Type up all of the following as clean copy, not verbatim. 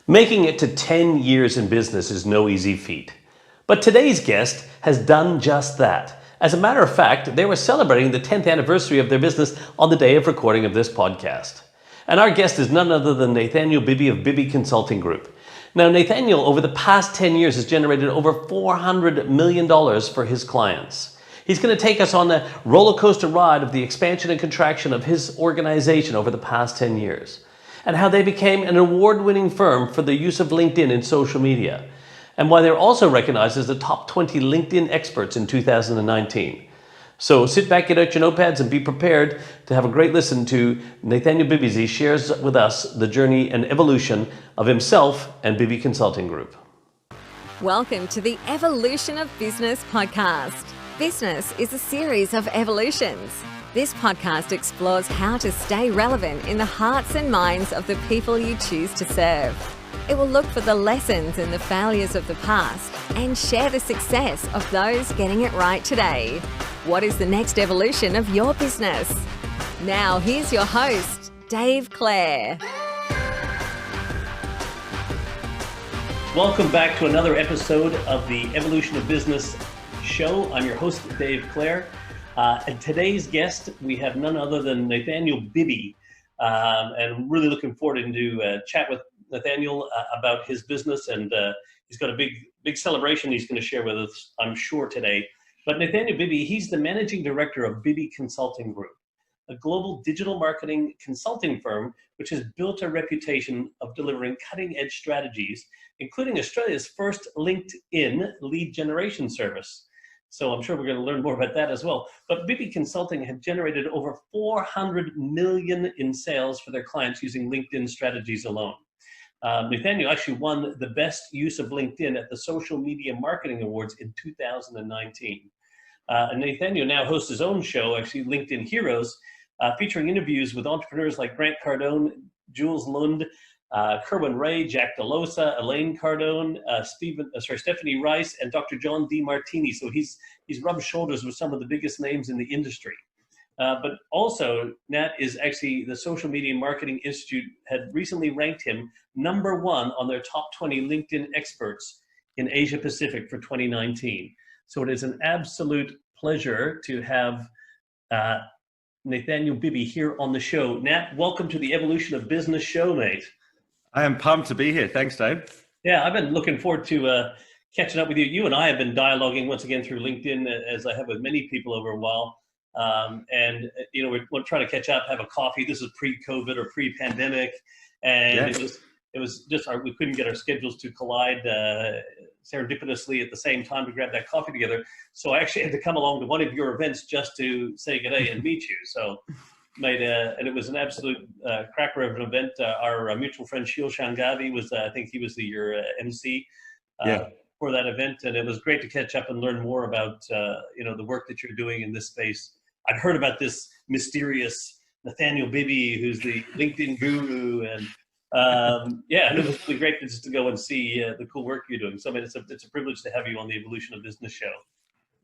Making it to 10 years in business is no easy feat. But today's guest has done just that. As a matter of fact, they were celebrating the 10th anniversary of their business on the day of recording of this podcast. And our guest is none other than Nathaniel Bibi of Bibby Consulting Group. Now, Nathaniel, over the past 10 years, has generated over $400 million for his clients. He's going to take us on a roller coaster ride of the expansion and contraction of his organization over the past 10 years, and how they became an award-winning firm for the use of LinkedIn in social media, and why they're also recognized as the top 20 LinkedIn experts in 2019. So sit back, get out your notepads, and be prepared to have a great listen to Nathaniel Bibi as he shares with us the journey and evolution of himself and Bibby Consulting Group. Welcome to the Evolution of Business podcast. Business is a series of evolutions. This podcast explores how to stay relevant in the hearts and minds of the people you choose to serve. It will look for the lessons and the failures of the past and share the success of those getting it right today. What is the next evolution of your business? Now, here's your host, Dave Clare. Welcome back to another episode of the Evolution of Business show. I'm your host, Dave Clare. And today's guest, we have none other than Nathaniel Bibi. And really looking forward to chat with Nathaniel about his business. And he's got a big celebration he's going to share with us, I'm sure, today. But Nathaniel Bibi, he's the managing director of Bibby Consulting Group, a global digital marketing consulting firm which has built a reputation of delivering cutting-edge strategies, including Australia's first LinkedIn lead generation service. So I'm sure we're going to learn more about that as well. But Bibby Consulting had generated over $400 million in sales for their clients using LinkedIn strategies alone. Nathaniel actually won the best use of LinkedIn at the Social Media Marketing Awards in 2019. And Nathaniel now hosts his own show, actually LinkedIn Heroes, featuring interviews with entrepreneurs like Grant Cardone, Jules Lund, Kerwin Ray, Jack DeLosa, Elaine Cardone, Stephanie Rice, and Dr. John D. Martini. So he's rubbed shoulders with some of the biggest names in the industry. But also, Nat is actually, the Social Media Marketing Institute had recently ranked him number one on their top 20 LinkedIn experts in Asia Pacific for 2019. So it is an absolute pleasure to have Nathaniel Bibi here on the show. Nat, welcome to the Evolution of Business show, mate. I am pumped to be here. Thanks, Dave. Yeah, I've been looking forward to catching up with you. You and I have been dialoguing once again through LinkedIn, as I have with many people over a while. And you know, we're trying to catch up, have a coffee. This is pre-COVID or pre-pandemic, and yes. it was just we couldn't get our schedules to collide serendipitously at the same time to grab that coffee together. So I actually had to come along to one of your events just to say good day and meet you. So, mate, and it was an absolute cracker of an event. Our mutual friend Shil Shangavi was, I think he was your MC for that event, and it was great to catch up and learn more about the work that you're doing in this space. I'd heard about this mysterious Nathaniel Bibi, who's the LinkedIn guru, and and it was really great just to go and see the cool work you're doing. So, I mean, it's a privilege to have you on the Evolution of Business show.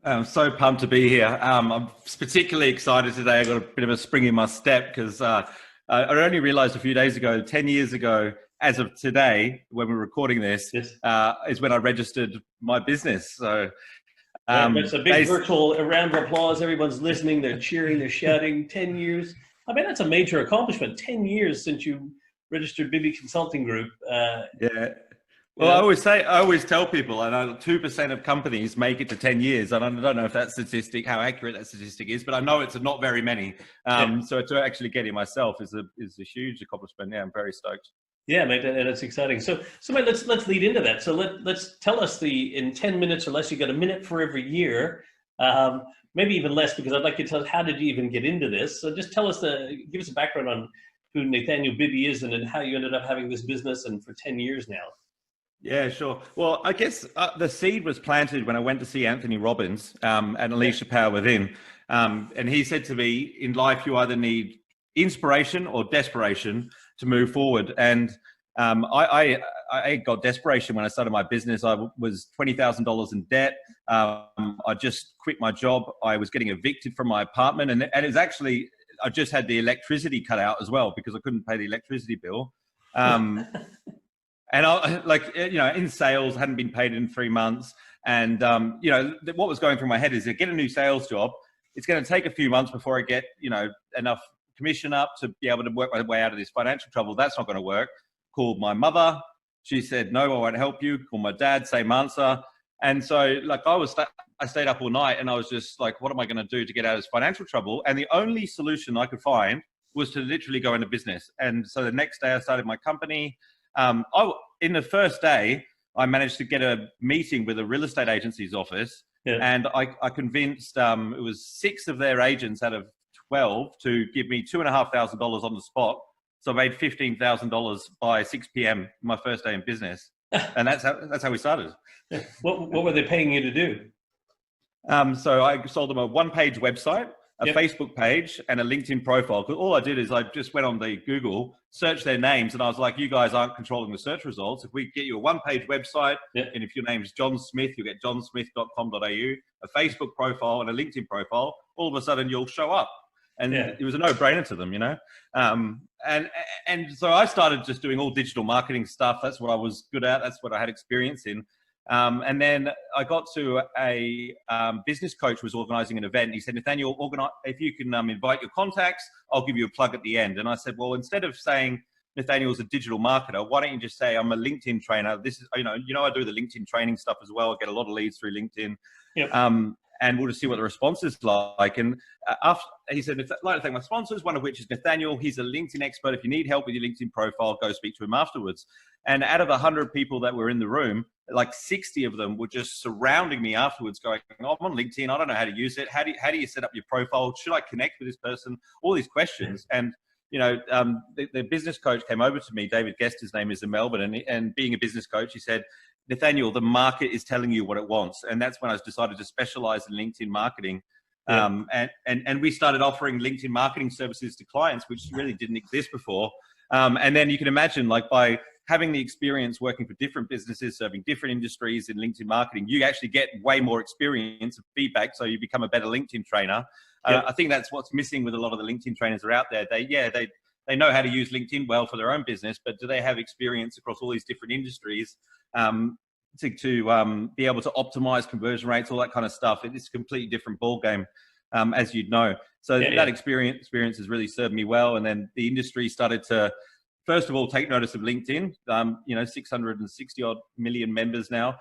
I'm so pumped to be here. I'm particularly excited today. I got a bit of a spring in my step because I only realized a few days ago, 10 years ago, as of today, when we're recording this, yes. Is when I registered my business. So it's a big virtual round of applause. Everyone's listening. They're cheering. They're shouting. 10 years. I mean, that's a major accomplishment. 10 years since you registered Bibby Consulting Group. Well, I always tell people, I know 2% of companies make it to 10 years. And I don't know if that statistic, how accurate that statistic is, but I know it's not very many. So to actually get it myself is a huge accomplishment. Yeah, I'm very stoked. Yeah, mate, and it's exciting. So mate, let's lead into that. So let's tell us in 10 minutes or less. You got a minute for every year, maybe even less, because I'd like you to tell us how did you even get into this. So just tell us give us a background on who Nathaniel Bibi is and then how you ended up having this business and for 10 years now. Yeah, sure. Well, I guess the seed was planted when I went to see Anthony Robbins and Unleash the Power Within. And he said to me, in life, you either need inspiration or desperation to move forward. And I got desperation when I started my business. I was $20,000 in debt. I just quit my job. I was getting evicted from my apartment. And it was actually, I just had the electricity cut out as well because I couldn't pay the electricity bill. And I, like, in sales, hadn't been paid in 3 months. And, what was going through my head is to get a new sales job. It's going to take a few months before I get, enough commission up to be able to work my way out of this financial trouble. That's not going to work. Called my mother. She said, no, I won't help you. Called my dad, same answer. And so, like, I stayed up all night and I was just like, what am I going to do to get out of this financial trouble? And the only solution I could find was to literally go into business. And so the next day I started my company. In the first day, I managed to get a meeting with a real estate agency's office. Yeah. And I convinced, it was 6 of their agents out of 12 to give me $2,500 on the spot. So I made $15,000 by 6 p.m. my first day in business. And that's how we started. What were they paying you to do? So I sold them a 1-page website, a Facebook page, and a LinkedIn profile. Because all I did is I just went on the Google, searched their names, and I was like, you guys aren't controlling the search results. If we get you a 1-page website, and if your name is John Smith, you'll get johnsmith.com.au, a Facebook profile and a LinkedIn profile, all of a sudden you'll show up. And it was a no-brainer to them, And so I started just doing all digital marketing stuff. That's what I was good at. That's what I had experience in. And then I got to a business coach who was organizing an event. He said, Nathaniel, if you can invite your contacts, I'll give you a plug at the end. And I said, well, instead of saying Nathaniel's a digital marketer, why don't you just say I'm a LinkedIn trainer? This is, I do the LinkedIn training stuff as well. I get a lot of leads through LinkedIn. Yep. And we'll just see what the response is like. And after he said, I'd like to thank my sponsors, one of which is Nathaniel. He's a LinkedIn expert. If you need help with your LinkedIn profile, go speak to him afterwards. And out of 100 people that were in the room, like 60 of them were just surrounding me afterwards going, oh, I'm on LinkedIn. I don't know how to use it. How do you set up your profile? Should I connect with this person? All these questions. And, the business coach came over to me, David Guest, his name is, in Melbourne. And being a business coach, he said, Nathaniel, the market is telling you what it wants. And that's when I decided to specialize in LinkedIn marketing. And we started offering LinkedIn marketing services to clients, which really didn't exist before. And then you can imagine, like, by having the experience working for different businesses, serving different industries in LinkedIn marketing, you actually get way more experience and feedback. So you become a better LinkedIn trainer. I think that's what's missing with a lot of the LinkedIn trainers that are out there. They know how to use LinkedIn well for their own business, but do they have experience across all these different industries to be able to optimize conversion rates, all that kind of stuff? It's a completely different ball game, as you'd know. So that experience has really served me well. And then the industry started to, first of all, take notice of LinkedIn. 660 odd million members now,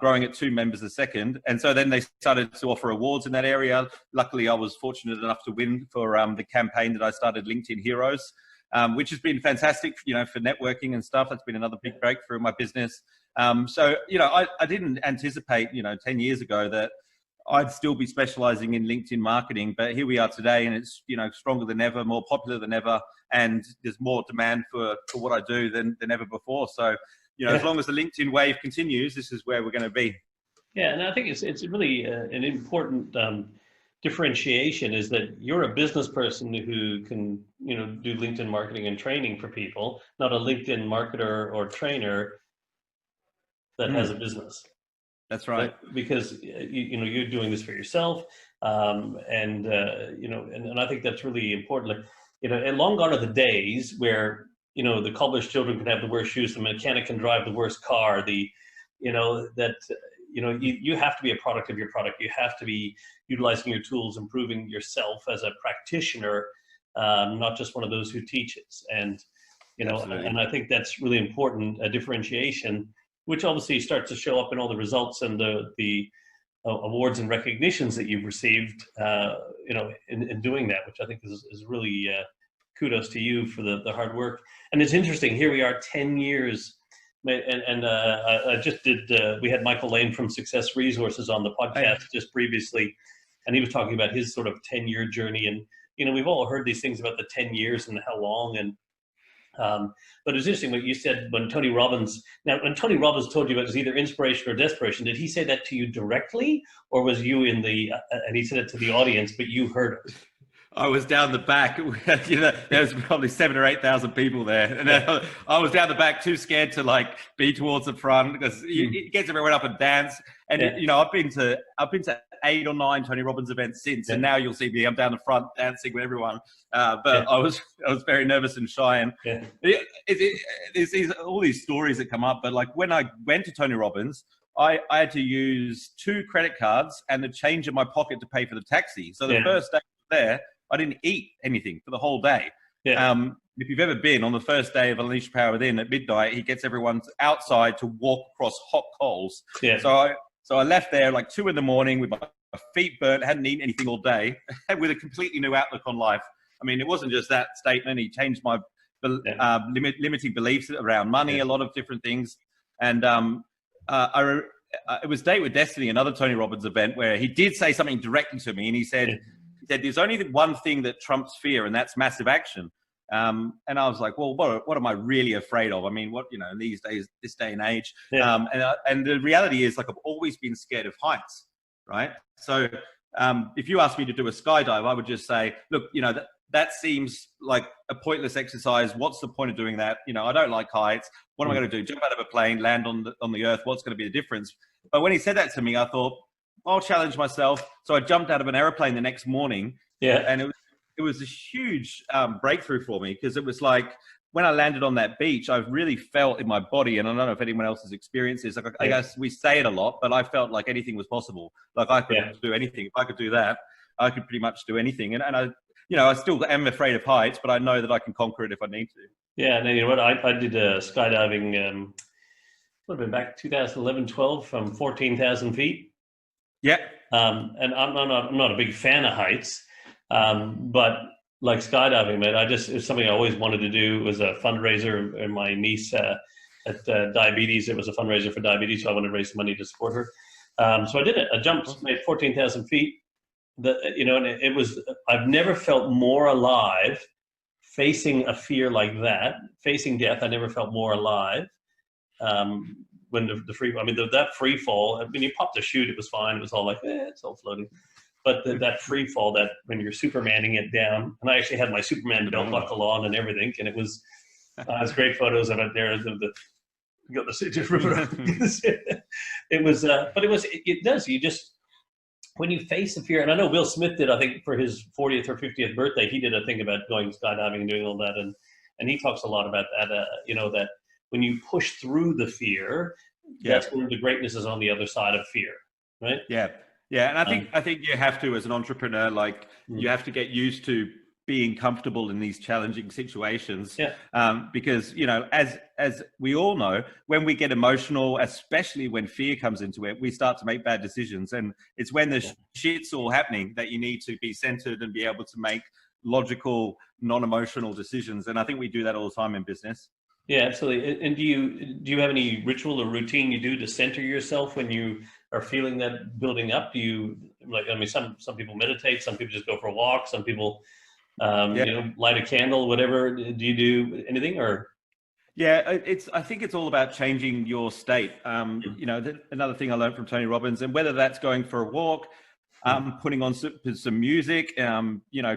growing at 2 members a second. And so then they started to offer awards in that area. Luckily, I was fortunate enough to win for the campaign that I started, LinkedIn Heroes, which has been fantastic, for networking and stuff. That's been another big breakthrough in my business. So, I didn't anticipate, 10 years ago that I'd still be specializing in LinkedIn marketing, but here we are today, and it's, stronger than ever, more popular than ever, and there's more demand for what I do than ever before. So, as long as the LinkedIn wave continues, this is where we're going to be. Yeah, and I think it's really an important differentiation is that you're a business person who can, do LinkedIn marketing and training for people, not a LinkedIn marketer or trainer that has a business. That's right. Because you're doing this for yourself, and I think that's really important. And long gone are the days where the cobbler's children can have the worst shoes, the mechanic can drive the worst car. You have to be a product of your product. You have to be utilizing your tools, improving yourself as a practitioner, not just one of those who teaches. And and I think that's really important, a differentiation, which obviously starts to show up in all the results and the awards and recognitions that you've received, in doing that, which I think is really kudos to you for the hard work. And it's interesting, here we are 10 years, and I just did, we had Michael Lane from Success Resources on the podcast just previously, and he was talking about his sort of 10-year journey. And, we've all heard these things about the 10 years and how long, and but it's interesting what you said when Tony Robbins told you it was either inspiration or desperation. Did he say that to you directly, or was you in and he said it to the audience, but you heard it? I was down the back. There was probably 7,000 or 8,000 people there, and I was down the back, too scared to be towards the front because it gets everyone up and dance. And I've been to 8 or 9 Tony Robbins events since, Yeah. and now you'll see me. I'm down the front dancing with everyone. But Yeah. I was very nervous and shy, and Yeah. there's all these stories that come up. But like when I went to Tony Robbins, I had to use 2 credit cards and the change in my pocket to pay for the taxi. So the first day there, I didn't eat anything for the whole day. Yeah. If you've ever been on the first day of Unleash Power Within at midnight, he gets everyone outside to walk across hot coals. Yeah. So I left there like 2 a.m. with my feet burnt, hadn't eaten anything all day, with a completely new outlook on life. I mean, it wasn't just that statement. He changed my limiting beliefs around money, a lot of different things. And it was Date with Destiny, another Tony Robbins event, where he did say something directly to me, and he said, there's only one thing that trumps fear, and that's massive action. And I was like, well, what am I really afraid of? I mean, in these days, this day and age. Yeah. And the reality is, like, I've always been scared of heights, right? So if you asked me to do a skydive, I would just say, look, that seems like a pointless exercise. What's the point of doing that? I don't like heights. What am I going to do? Jump out of a plane, land on the earth? What's going to be the difference? But when he said that to me, I thought, I'll challenge myself. So I jumped out of an airplane the next morning. Yeah. And it was a huge breakthrough for me, because it was like when I landed on that beach, I really felt in my body, and I don't know if anyone else has experienced this. Like, I guess we say it a lot, but I felt like anything was possible. Like I could do anything. If I could do that, I could pretty much do anything. And I still am afraid of heights, but I know that I can conquer it if I need to. Yeah, and you know what? I did skydiving. Would have been back 2011, 12 from 14,000 feet. Yeah. And I'm not a big fan of heights, but like skydiving, man, it was something I always wanted to do. It was a fundraiser, and my niece had diabetes. It was a fundraiser for diabetes, so I wanted to raise some money to support her. So I did it. I jumped, made 14,000 feet. And it was, I've never felt more alive facing a fear like that, facing death. I never felt more alive. When that free fall, you popped a chute, it was fine. It was all like, it's all floating. But that free fall, that when you're Supermaning it down, and I actually had my Superman belt buckle on and everything, and it was, there's great photos of it there. Got the just rip it around. It was, but it does. You just, when you face the fear, and I know Will Smith did, I think for his 40th or 50th birthday, he did a thing about going skydiving and doing all that, and he talks a lot about that. That when you push through the fear, that's when the greatness is on the other side of fear, right? Yeah, and I think you have to, as an entrepreneur, like you have to get used to being comfortable in these challenging situations. Because as we all know, when we get emotional, especially when fear comes into it, we start to make bad decisions, and it's when the shit's all happening that you need to be centered and be able to make logical, non-emotional decisions. And I think we do that all the time in business. Yeah, absolutely. And do you have any ritual or routine you do to center yourself when you are feeling that building up? Do you some people meditate, some people just go for a walk, some people light a candle, whatever. Do you do anything or? Yeah, I think it's all about changing your state. Another thing I learned from Tony Robbins, and whether that's going for a walk, putting on some music,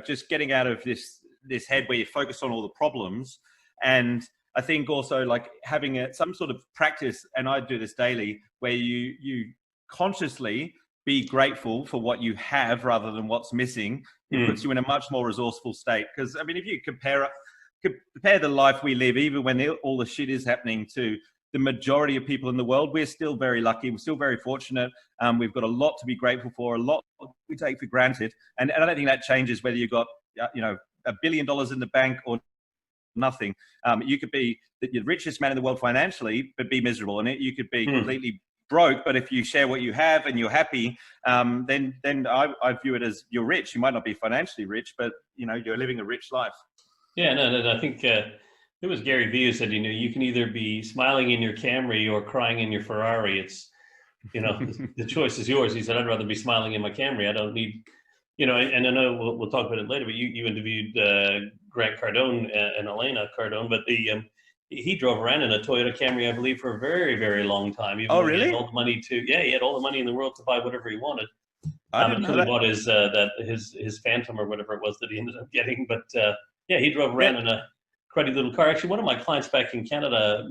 just getting out of this head where you focus on all the problems. And I think also like having some sort of practice, and I do this daily, where you consciously be grateful for what you have rather than what's missing. It puts you in a much more resourceful state. Because I mean, if you compare the life we live, even when all the shit is happening, to the majority of people in the world, we're still very lucky. We're still very fortunate. We've got a lot to be grateful for, a lot we take for granted. And I don't think that changes whether you've got, $1 billion in the bank or nothing. You could be the richest man in the world financially, but be miserable in it. You could be completely broke, but if you share what you have and you're happy, then I view it as you're rich. You might not be financially rich, but you're living a rich life. Yeah, no, I think it was Gary Vee who said, you can either be smiling in your Camry or crying in your Ferrari. It's, the choice is yours. He said, I'd rather be smiling in my Camry. I don't need, and I know we'll talk about it later, but you interviewed Grant Cardone and Elena Cardone, but he drove around in a Toyota Camry, I believe, for a very, very long time. Even really? He had all the money he had all the money in the world to buy whatever he wanted. I didn't know that. He bought his Phantom or whatever it was that he ended up getting. But he drove around in a cruddy little car. Actually, one of my clients back in Canada,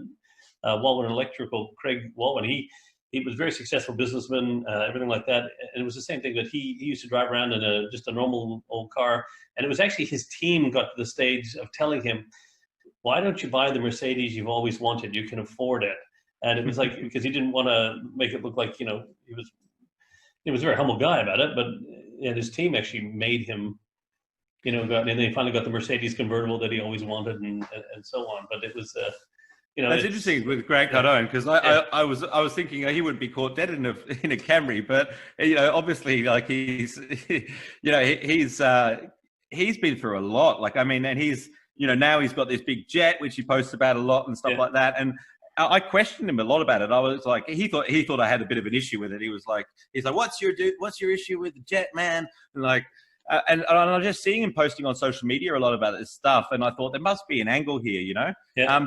Walwyn Electrical, Craig Walwyn, he was a very successful businessman, everything like that. And it was the same thing that he used to drive around in just a normal old car. And it was actually his team got to the stage of telling him, why don't you buy the Mercedes you've always wanted? You can afford it. And it was like, because he didn't want to make it look like, he was a very humble guy about it, but and his team actually made him, and then he finally got the Mercedes convertible that he always wanted and so on. But it was, that's interesting with Grant Cardone, because I was thinking he would be caught dead in a Camry, but obviously like he's been through a lot. Like, I mean, and he's now he's got this big jet which he posts about a lot and stuff like that. And I questioned him a lot about it. I was like, he thought I had a bit of an issue with it. He's like, what's your issue with the jet, man? And like. And I'm just seeing him posting on social media a lot about this stuff, and I thought there must be an angle here, Yeah.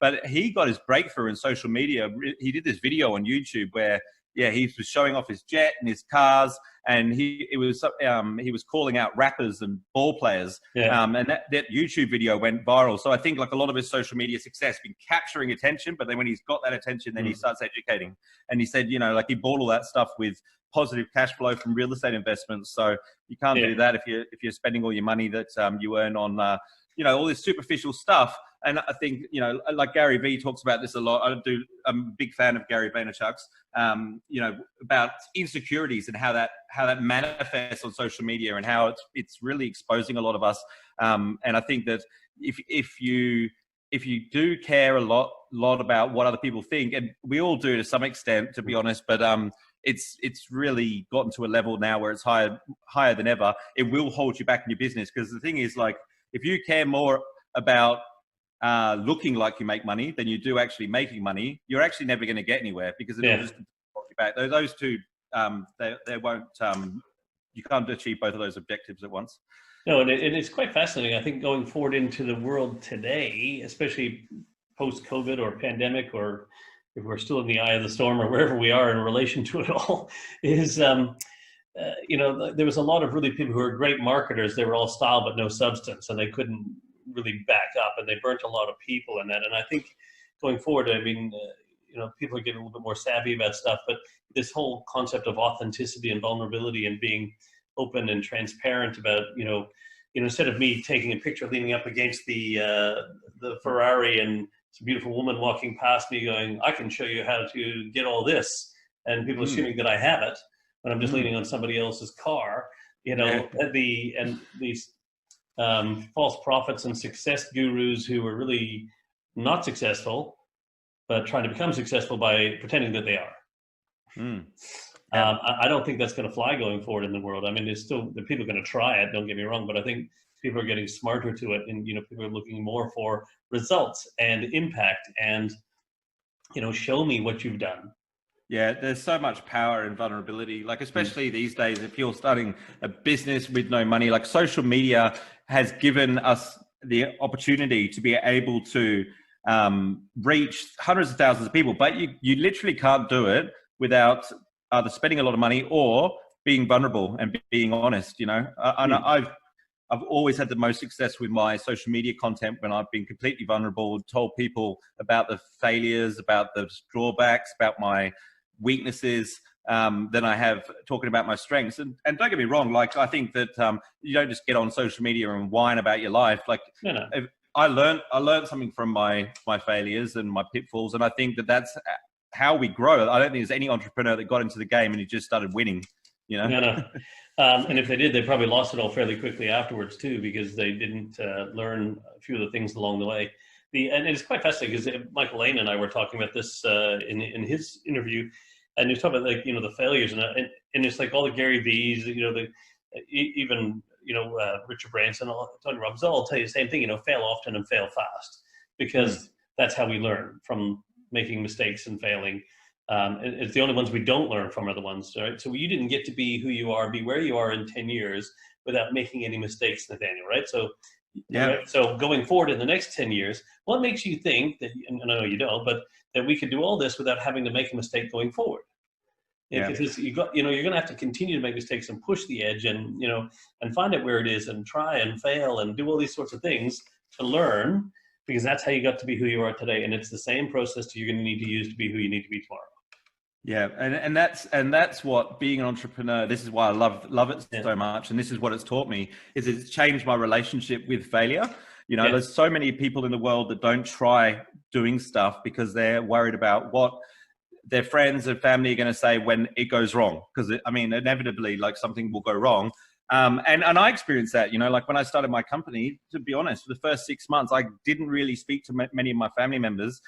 But he got his breakthrough in social media. He did this video on YouTube where, he was showing off his jet and his cars, and he was calling out rappers and ball players. And that YouTube video went viral. So I think like a lot of his social media success been capturing attention, but then when he's got that attention, then he starts educating. And he said, like he bought all that stuff with positive cash flow from real estate investments. So you can't do that if you're spending all your money that you earn on all this superficial stuff. And I think like Gary Vee talks about this a lot. I'm a big fan of Gary Vaynerchuk's about insecurities and how that manifests on social media and how it's really exposing a lot of us. And I think that if you do care a lot about what other people think, and we all do to some extent, to be honest, but it's really gotten to a level now where it's higher than ever. It will hold you back in your business, because the thing is, like, if you care more about looking like you make money than you do actually making money, you're actually never going to get anywhere, because it'll just hold you back. Those two, they won't. You can't achieve both of those objectives at once. No, and it's quite fascinating. I think going forward into the world today, especially post-COVID or pandemic, or if we're still in the eye of the storm or wherever we are in relation to it all, is, there was a lot of really people who were great marketers. They were all style but no substance, and they couldn't really back up, and they burnt a lot of people in that. And I think going forward, I mean, people are getting a little bit more savvy about stuff, but this whole concept of authenticity and vulnerability and being open and transparent about, instead of me taking a picture leaning up against the Ferrari and it's a beautiful woman walking past me going, I can show you how to get all this, and people assuming that I have it when I'm just leaning on somebody else's car, these false prophets and success gurus who are really not successful, but trying to become successful by pretending that they are. I don't think that's going to fly going forward in the world. I mean, the people are going to try it, don't get me wrong, but I think people are getting smarter to it, and people are looking more for results and impact and show me what you've done. Yeah, there's so much power in vulnerability, like especially these days, if you're starting a business with no money, like social media has given us the opportunity to be able to reach hundreds of thousands of people, but you literally can't do it without either spending a lot of money or being vulnerable and being honest, and I've always had the most success with my social media content when I've been completely vulnerable, told people about the failures, about the drawbacks, about my weaknesses, than I have talking about my strengths. And don't get me wrong, like I think that you don't just get on social media and whine about your life. Like I learned something from my failures and my pitfalls, and I think that's how we grow. I don't think there's any entrepreneur that got into the game and he just started winning. No. And if they did, they probably lost it all fairly quickly afterwards too, because they didn't learn a few of the things along the way. And it's quite fascinating because Michael Lane and I were talking about this in his interview, and he was talking about the failures and it's like all the Gary V's, even Richard Branson, Tony Robbins, all tell you the same thing. Fail often and fail fast, because that's how we learn from making mistakes and failing. And it's the only ones we don't learn from are the ones, right? So you didn't get to be who you are, be where you are in 10 years without making any mistakes, Nathaniel, right? So, right? So going forward in the next 10 years, what makes you think that, and I know you don't, but that we could do all this without having to make a mistake going forward? Because you're going to have to continue to make mistakes and push the edge and, and find out where it is and try and fail and do all these sorts of things to learn, because that's how you got to be who you are today. And it's the same process you're going to need to use to be who you need to be tomorrow. Yeah, and that's what being an entrepreneur. This is why I love it so much, and this is what it's taught me. Is it's changed my relationship with failure. You know, there's so many people in the world that don't try doing stuff because they're worried about what their friends and family are going to say when it goes wrong. Because I mean, inevitably, like something will go wrong. And I experienced that. You know, like when I started my company. To be honest, for the first 6 months, I didn't really speak to many of my family members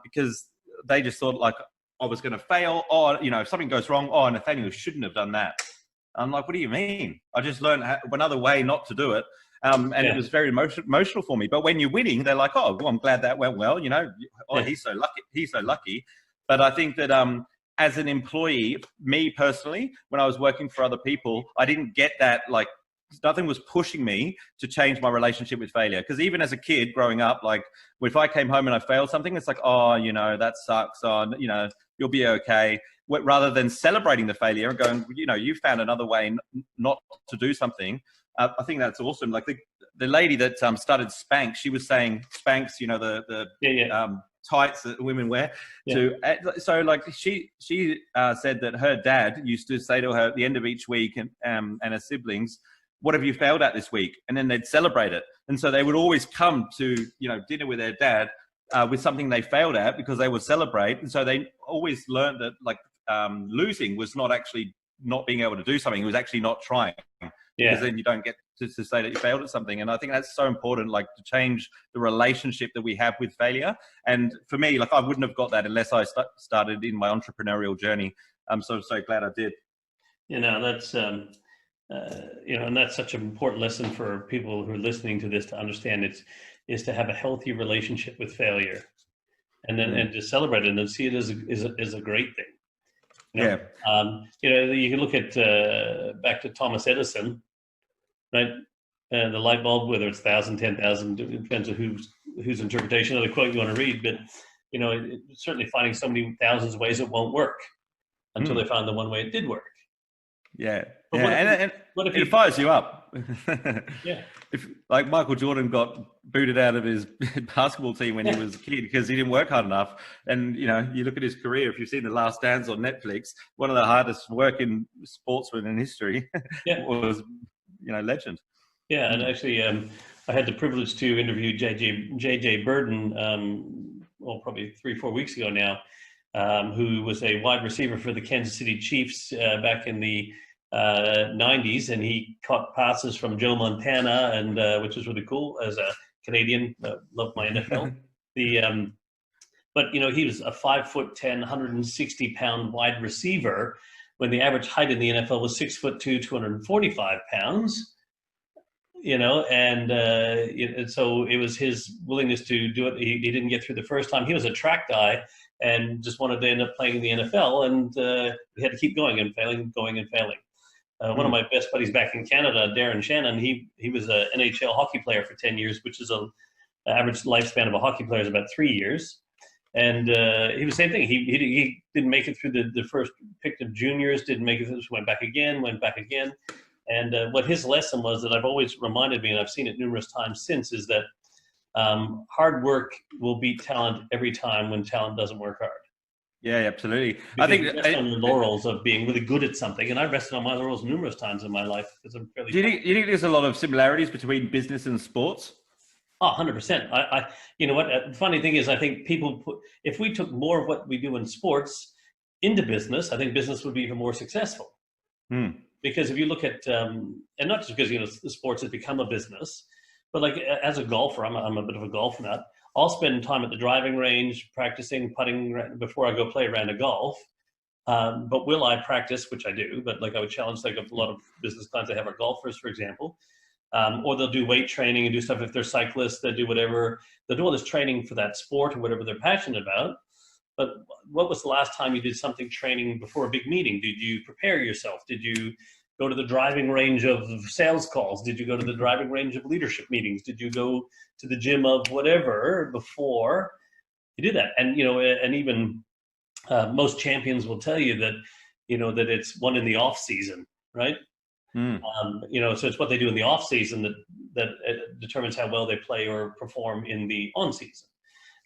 because they just thought like I was going to fail, or, you know, if something goes wrong, oh, Nathaniel shouldn't have done that. I'm like, what do you mean? I just learned another way not to do it. It was very emotional for me. But when you're winning, they're like, oh, well, I'm glad that went well. You know, he's so lucky. He's so lucky. But I think that as an employee, me personally, when I was working for other people, I didn't get that, like, nothing was pushing me to change my relationship with failure. Because even as a kid growing up, like if I came home and I failed something, it's like, oh, you know, that sucks. Oh, you know, you'll be okay. Rather than celebrating the failure and going, you know, you found another way not to do something. I think that's awesome. Like the lady that started Spanx, she was saying Spanx, you know, the tights that women wear. So like she said that her dad used to say to her at the end of each week and her siblings, what have you failed at this week? And then they'd celebrate it. And so they would always come to, you know, dinner with their dad with something they failed at because they would celebrate. And so they always learned that like losing was not actually not being able to do something. It was actually not trying. Because then you don't get to say that you failed at something. And I think that's so important, like to change the relationship that we have with failure. And for me, like I wouldn't have got that unless I started in my entrepreneurial journey. I'm so glad I did. You know, that's, you know, and that's such an important lesson for people who are listening to this to understand. Is to have a healthy relationship with failure, and then and to celebrate it and see it as a great thing. You know? You know, you can look at back to Thomas Edison, right? The light bulb, whether it's 1,000, 10,000, it depends on whose interpretation of the quote you want to read. But you know, certainly finding so many thousands of ways it won't work until they found the one way it did work. Yeah. And it fires you up. Yeah. If like Michael Jordan got booted out of his basketball team when he was a kid because he didn't work hard enough. And, you know, you look at his career, if you've seen The Last Dance on Netflix, one of the hardest working sportsmen in history was, you know, legend. Yeah. And actually, I had the privilege to interview JJ Burton, probably 3-4 weeks ago now, who was a wide receiver for the Kansas City Chiefs back in the 90s, and he caught passes from Joe Montana, and which was really cool as a Canadian. Loved my NFL. But you know, he was a 5'10", 160-pound wide receiver when the average height in the NFL was 6'2", 245 pounds. You know, and so it was his willingness to do it. He didn't get through the first time. He was a track guy and just wanted to end up playing in the NFL, and he had to keep going and failing. One of my best buddies back in Canada, Darren Shannon, he was an NHL hockey player for 10 years, which is an average lifespan of a hockey player is about 3 years. And he was the same thing. He didn't make it through the first pick of juniors, didn't make it through, went back again. And what his lesson was that I've always reminded me, and I've seen it numerous times since, is that hard work will beat talent every time when talent doesn't work hard. Yeah, absolutely. Because I think rest on the laurels of being really good at something, and I've rested on my laurels numerous times in my life because I'm fairly. Do you think there's a lot of similarities between business and sports? Oh, 100%. I you know what? The funny thing is, I think if we took more of what we do in sports into business, I think business would be even more successful. Because if you look at, and not just because, you know, the sports has become a business, but like as a golfer, I'm a bit of a golf nut. I'll spend time at the driving range practicing putting before I go play a round of golf. But will I practice, which I do, but like I would challenge like a lot of business clients that have our golfers, for example, or they'll do weight training and do stuff. If they're cyclists, they do whatever. They'll do all this training for that sport or whatever they're passionate about. But what was the last time you did something training before a big meeting? Did you prepare yourself? Did you go to the driving range of sales calls? Did you go to the driving range of leadership meetings? Did you go to the gym of whatever before you did that? And, you know, and even most champions will tell you that, you know, that it's won in the off season, right? You know, so it's what they do in the off season that determines how well they play or perform in the on season.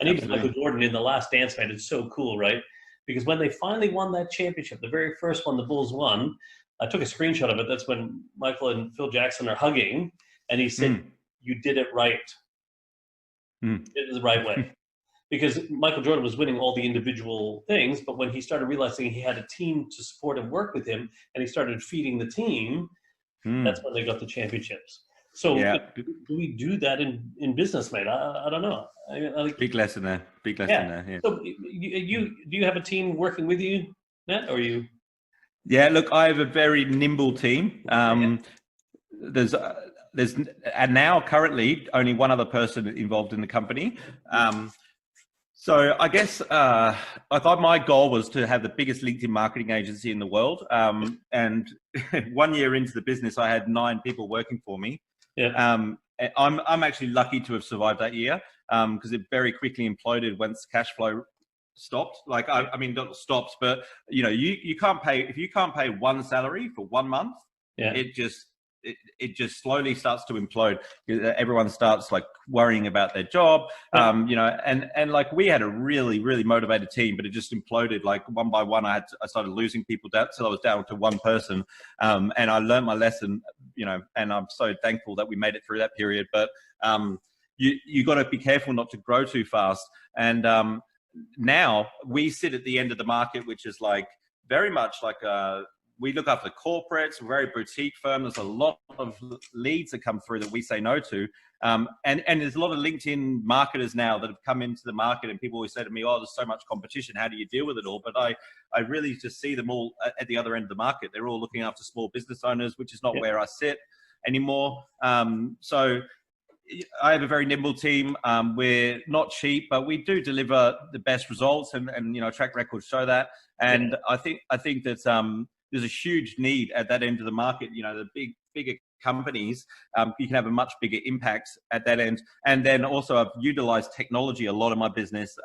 And even Michael Jordan in The Last Dance made it so cool, right? because when they finally won that championship, the very first one the Bulls won, I took a screenshot of it. That's when Michael and Phil Jackson are hugging, and he said, "You did it right. You did it the right way." Because Michael Jordan was winning all the individual things, but when he started realizing he had a team to support and work with him, and he started feeding the team, that's when they got the championships. So do we do that in business, mate? I don't know. Big lesson there. Big lesson there. Yeah. So do you have a team working with you, Nat, or you? Yeah, look, I have a very nimble team. There's and now currently only one other person involved in the company. So I guess I thought my goal was to have the biggest LinkedIn marketing agency in the world. And 1 year into the business, I had 9 people working for me. Yeah. I'm actually lucky to have survived that year because it very quickly imploded once cash flow stopped. Like, I mean, not stops, but you can't pay, if you can't pay one salary for 1 month, it just slowly starts to implode. Everyone starts like worrying about their job, and like we had a really, really motivated team, but it just imploded. Like one by one, I started losing people down till I was down to one person. And I learned my lesson, and I'm so thankful that we made it through that period. But you got to be careful not to grow too fast. And now we sit at the end of the market, which is like very much like we look after corporates, we're a very boutique firm. There's a lot of leads that come through that we say no to. And there's a lot of LinkedIn marketers now that have come into the market, and people always say to me, oh, there's so much competition. How do you deal with it all? But I really just see them all at the other end of the market. They're all looking after small business owners, which is not where I sit anymore. So I have a very nimble team. We're not cheap, but we do deliver the best results, and track records show that. And I think that there's a huge need at that end of the market. The bigger companies, you can have a much bigger impact at that end. And then also I've utilized technology a lot in my business.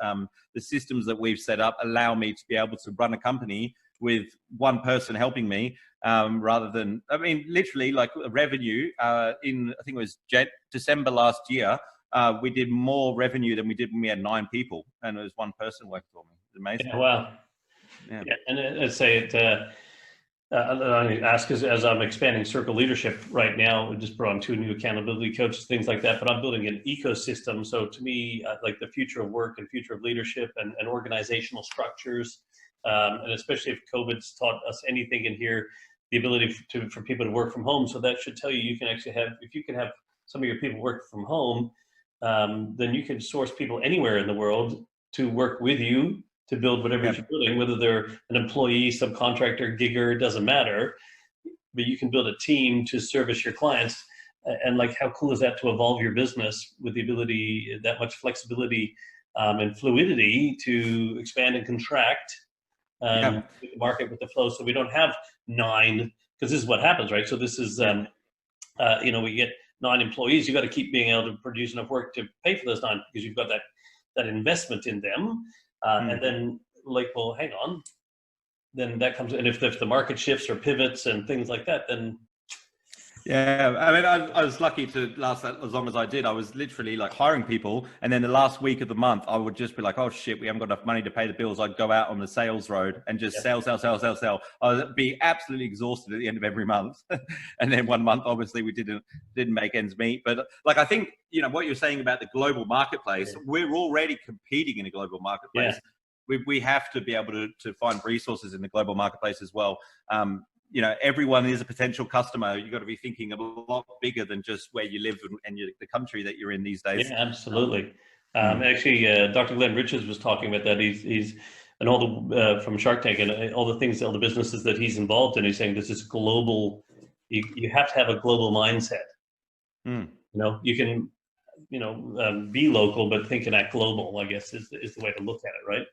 The systems that we've set up allow me to be able to run a company with one person helping me, rather than, literally like revenue I think it was December last year, we did more revenue than we did when we had 9 people, and it was one person working for me. It's amazing. Yeah, wow. Yeah. And I'd say it, I ask as I'm expanding Circle Leadership right now. We just brought on 2 new accountability coaches, things like that. But I'm building an ecosystem. So to me, like the future of work and future of leadership and organizational structures, and especially if COVID's taught us anything in here, the ability for people to work from home. So that should tell you can actually have, if you can have some of your people work from home, then you can source people anywhere in the world to work with you, to build whatever you're building, whether they're an employee, subcontractor, gigger, doesn't matter. But you can build a team to service your clients. And like, how cool is that to evolve your business with the ability, that much flexibility and fluidity to expand and contract with the market, with the flow. So we don't have 9, because this is what happens, right? So this is, we get 9 employees. You got to keep being able to produce enough work to pay for those 9, because you've got that investment in them. And then like, well, hang on, then that comes, and if the market shifts or pivots and things like that, then. Yeah, I was lucky to last that as long as I did. I was literally like hiring people, and then the last week of the month, I would just be like, oh shit, we haven't got enough money to pay the bills. I'd go out on the sales road and just sell. I'd be absolutely exhausted at the end of every month. And then one month, obviously, we didn't make ends meet. But like, I think, what you're saying about the global marketplace, we're already competing in a global marketplace. We have to be able to find resources in the global marketplace as well. Everyone is a potential customer. You've got to be thinking a lot bigger than just where you live and the country that you're in these days. Yeah, absolutely. Actually, Dr. Glenn Richards was talking about that. He's and all the from Shark Tank and all the businesses that he's involved in. He's saying this is global. You have to have a global mindset. You can, be local, but think and act global, I guess is the way to look at it, right?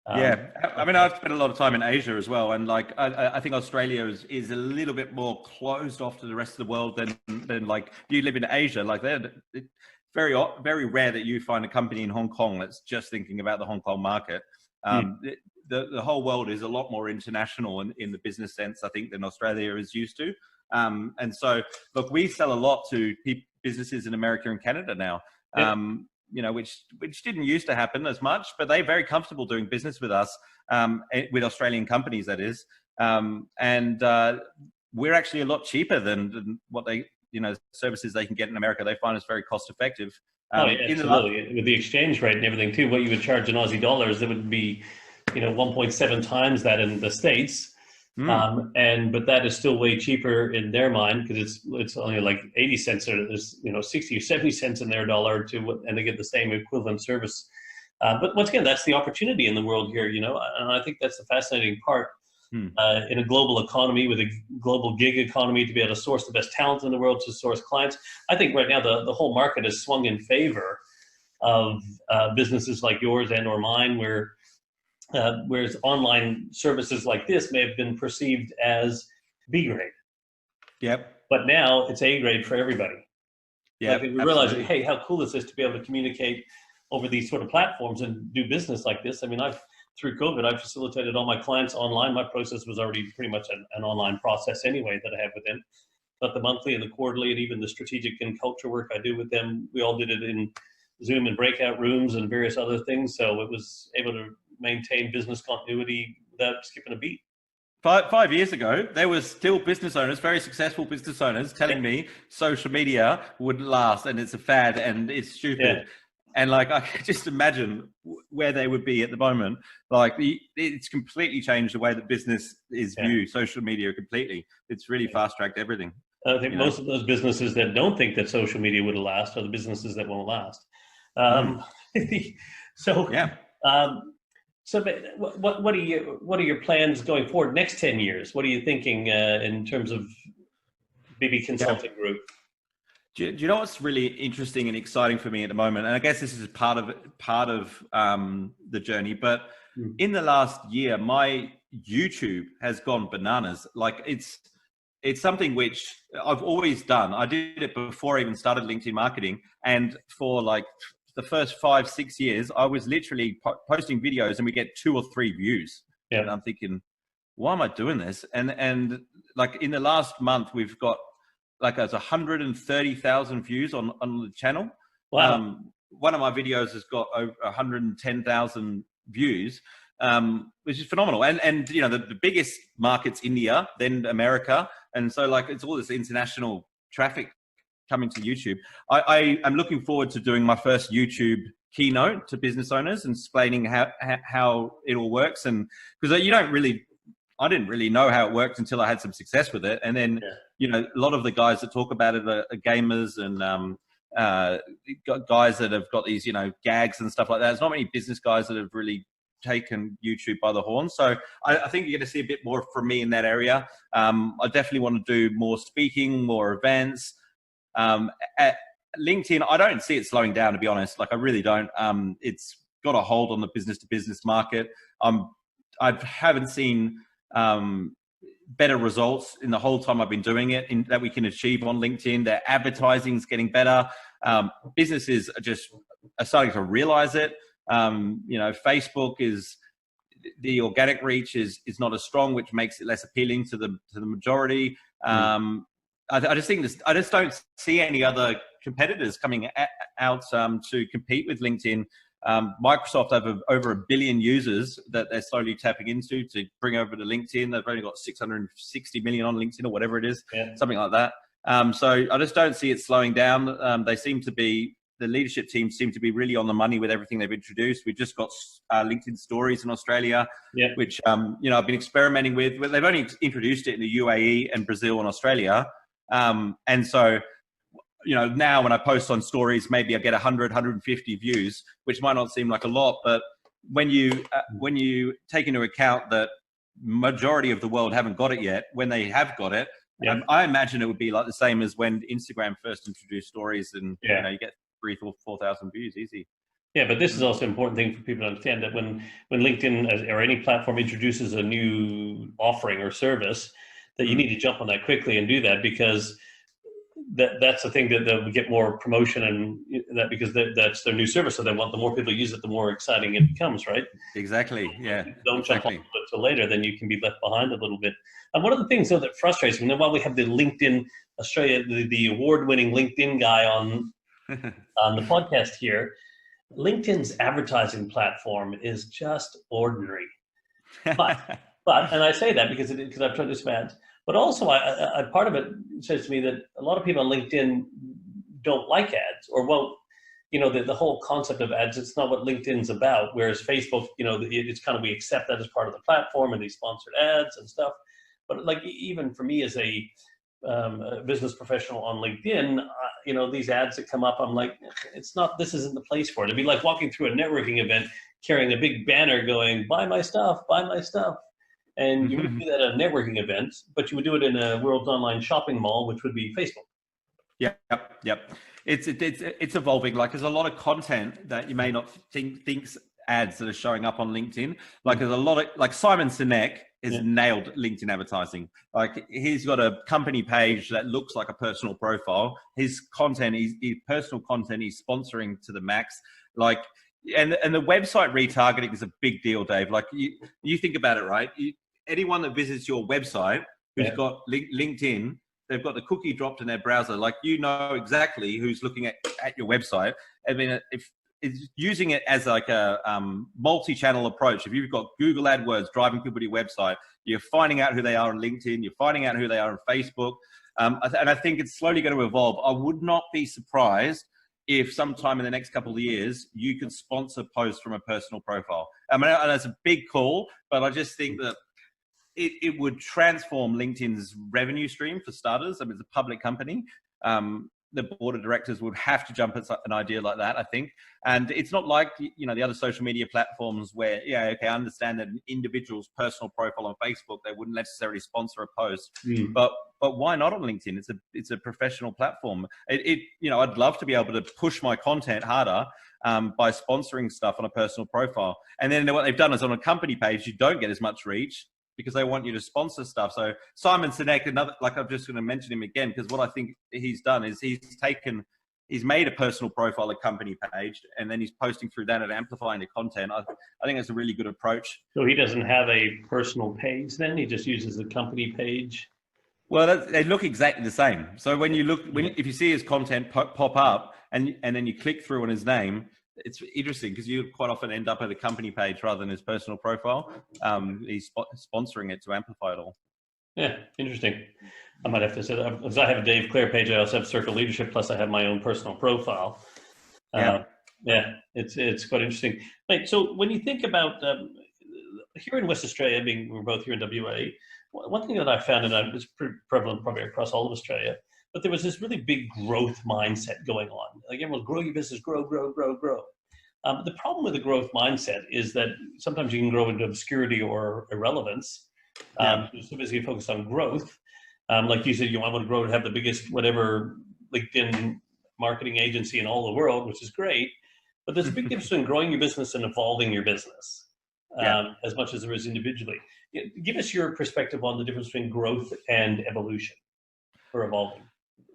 I've spent a lot of time in Asia as well, and like I think Australia is a little bit more closed off to the rest of the world than like you live in Asia. Like it's very rare that you find a company in Hong Kong that's just thinking about the Hong Kong market. The whole world is a lot more international in the business sense, I think, than Australia is used to. And so, look, we sell a lot to businesses in America and Canada now. Which didn't used to happen as much, but they're very comfortable doing business with us. with Australian companies, that is. And we're actually a lot cheaper than what they, services they can get in America. They find us very cost effective. Oh, yeah, absolutely. With the exchange rate and everything too, what you would charge in Aussie dollars, that would be, 1.7 times that in the States. But that is still way cheaper in their mind, because it's only like 80 cents, or there's 60 or 70 cents in their dollar and they get the same equivalent service. But once again, that's the opportunity in the world here, and I think that's the fascinating part. In a global economy, with a global gig economy, to be able to source the best talent in the world, to source clients. I think right now the whole market has swung in favor of businesses like yours and or mine, whereas online services like this may have been perceived as B grade. Yep. But now it's A grade for everybody. Yeah. We realize, hey, how cool is this to be able to communicate over these sort of platforms and do business like this? I mean, through COVID, I've facilitated all my clients online. My process was already pretty much an online process anyway that I have with them. But the monthly and the quarterly, and even the strategic and culture work I do with them, we all did it in Zoom and breakout rooms and various other things. So it was able to maintain business continuity without skipping a beat. 5 years ago, there was still business owners, very successful business owners, telling me social media wouldn't last and it's a fad and it's stupid. Yeah. And I can just imagine where they would be at the moment. It's completely changed the way that business is viewed, social media completely. It's really fast-tracked everything. I think most of those businesses that don't think that social media would last are the businesses that won't last. So what are your plans going forward next 10 years? What are you thinking in terms of Bibby Consulting Group? Do you know what's really interesting and exciting for me at the moment? And I guess this is part of the journey. But in the last year, my YouTube has gone bananas. It's something which I've always done. I did it before I even started LinkedIn marketing, and for the first 5-6 years, I was literally posting videos and we get 2 or 3 views. Yeah. And I'm thinking, why am I doing this? And in the last month, we've got there's 130,000 views on the channel. Wow. One of my videos has got over 110,000 views, which is phenomenal. And the biggest market's India, then America. And so it's all this international traffic coming to YouTube. I am looking forward to doing my first YouTube keynote to business owners and explaining how it all works. And because I didn't really know how it worked until I had some success with it. And then, a lot of the guys that talk about it are gamers and guys that have got these, gags and stuff like that. There's not many business guys that have really taken YouTube by the horn. So I think you're going to see a bit more from me in that area. I definitely want to do more speaking, more events. At LinkedIn, I don't see it slowing down, to be honest. I really don't. It's got a hold on the business to business market. I haven't seen better results in the whole time I've been doing it that we can achieve on LinkedIn. Their advertising is getting better. Businesses are starting to realize it. Facebook is the organic reach is not as strong, which makes it less appealing to the majority. I just think I just don't see any other competitors coming out to compete with LinkedIn. Microsoft have over 1 billion users that they're slowly tapping into to bring over to LinkedIn. They've only got 660 million on LinkedIn or whatever it is, something like that. So I just don't see it slowing down. The leadership team seem to be really on the money with everything they've introduced. We've just got LinkedIn Stories in Australia, which I've been experimenting with. They've only introduced it in the UAE and Brazil and Australia. And so, now when I post on stories, maybe I get 100, 150 views, which might not seem like a lot, but when you take into account that majority of the world haven't got it yet, when they have got it, I imagine it would be the same as when Instagram first introduced stories, and you get 3,000 or 4,000 views easy. Yeah, but this is also an important thing for people to understand, that when LinkedIn or any platform introduces a new offering or service, that you need to jump on that quickly and do that, because that's the thing that they'll get more promotion, and that because that's their new service. So the more people use it, the more exciting it becomes, right? Exactly. Yeah. If you don't jump on it till later, then you can be left behind a little bit. And one of the things though that frustrates me, while we have the LinkedIn Australia, the award-winning LinkedIn guy on the podcast here, LinkedIn's advertising platform is just ordinary. But and I say that because I've tried to do ads, but also I part of it says to me that a lot of people on LinkedIn don't like ads or won't. The whole concept of ads, it's not what LinkedIn's about. Whereas Facebook, it's kind of, we accept that as part of the platform and these sponsored ads and stuff. But like, even for me as a business professional on LinkedIn, these ads that come up, I'm like, this isn't the place for it. It'd be like walking through a networking event, carrying a big banner going, buy my stuff, buy my stuff. And you would do that at a networking event, but you would do it in a world's online shopping mall, which would be Facebook. Yep. It's evolving. Like, there's a lot of content that you may not think's ads that are showing up on LinkedIn. Like, there's a lot of, like, Simon Sinek has nailed LinkedIn advertising. Like, he's got a company page that looks like a personal profile. His content, his personal content, he's sponsoring to the max. Like, and the website retargeting is a big deal, Dave. Like, you think about it, right? Anyone that visits your website who's got LinkedIn, they've got the cookie dropped in their browser. Like, exactly who's looking at your website. I mean, if it's using it as like a multi-channel approach. If you've got Google AdWords driving people to your website, you're finding out who they are on LinkedIn, you're finding out who they are on Facebook. And I think it's slowly going to evolve. I would not be surprised if sometime in the next couple of years, you could sponsor posts from a personal profile. I mean, and that's a big call, but I just think that it would transform LinkedIn's revenue stream for starters. I mean, it's a public company. The board of directors would have to jump at an idea like that, I think. And it's not like, the other social media platforms where, I understand that an individual's personal profile on Facebook, they wouldn't necessarily sponsor a post, but why not on LinkedIn? It's a professional platform. I'd love to be able to push my content harder by sponsoring stuff on a personal profile. And then what they've done is on a company page, you don't get as much reach because they want you to sponsor stuff. So Simon Sinek, I'm just going to mention him again, because what I think he's done is he's made a personal profile, a company page, and then he's posting through that and amplifying the content. I think that's a really good approach. So he doesn't have a personal page then? He just uses the company page? Well, they look exactly the same. So when you look, if you see his content pop up and then you click through on his name, it's interesting because you quite often end up at a company page rather than his personal profile. He's sponsoring it to amplify it all. Yeah, interesting. I might have to say that because I have a Dave Clare page. I also have Circle Leadership, plus I have my own personal profile. It's quite interesting. Right, so when you think about here in West Australia, we're both here in WA, one thing that I found, and it's pretty prevalent probably across all of Australia, but there was this really big growth mindset going on. Like, everyone, grow your business, grow. The problem with the growth mindset is that sometimes you can grow into obscurity or irrelevance. You're so busy focused on growth. Like you said, I want to grow to have the biggest whatever LinkedIn marketing agency in all the world, which is great. But there's a big difference between growing your business and evolving your business as much as there is individually. Give us your perspective on the difference between growth and evolution or evolving.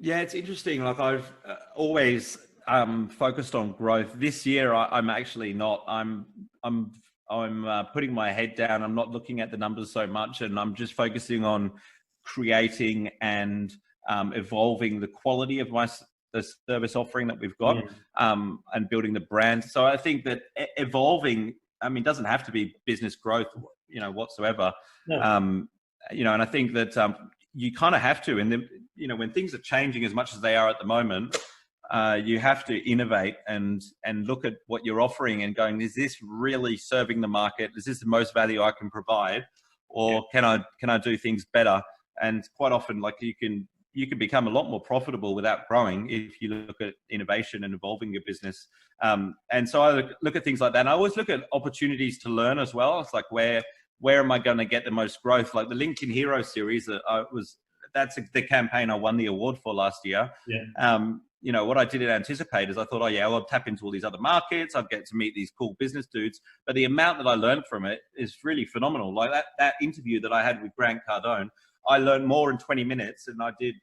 Yeah, it's interesting. Like, I've always focused on growth. This year, I'm actually not. I'm putting my head down. I'm not looking at the numbers so much, and I'm just focusing on creating and evolving the quality of the service offering that we've got, and building the brand. So I think that evolving, doesn't have to be business growth, whatsoever. No. And I think that you kind of have to, and when things are changing as much as they are at the moment, you have to innovate and look at what you're offering and going, is this really serving the market? Is this the most value I can provide, or can I do things better? And quite often, like, you can become a lot more profitable without growing if you look at innovation and evolving your business. And so I look at things like that. And I always look at opportunities to learn as well. It's like, where am I going to get the most growth? Like the LinkedIn Hero series, that's the campaign I won the award for last year. What I didn't anticipate is I thought, I'll tap into all these other markets. I'll get to meet these cool business dudes. But the amount that I learned from it is really phenomenal. Like that interview that I had with Grant Cardone, I learned more in 20 minutes than I did,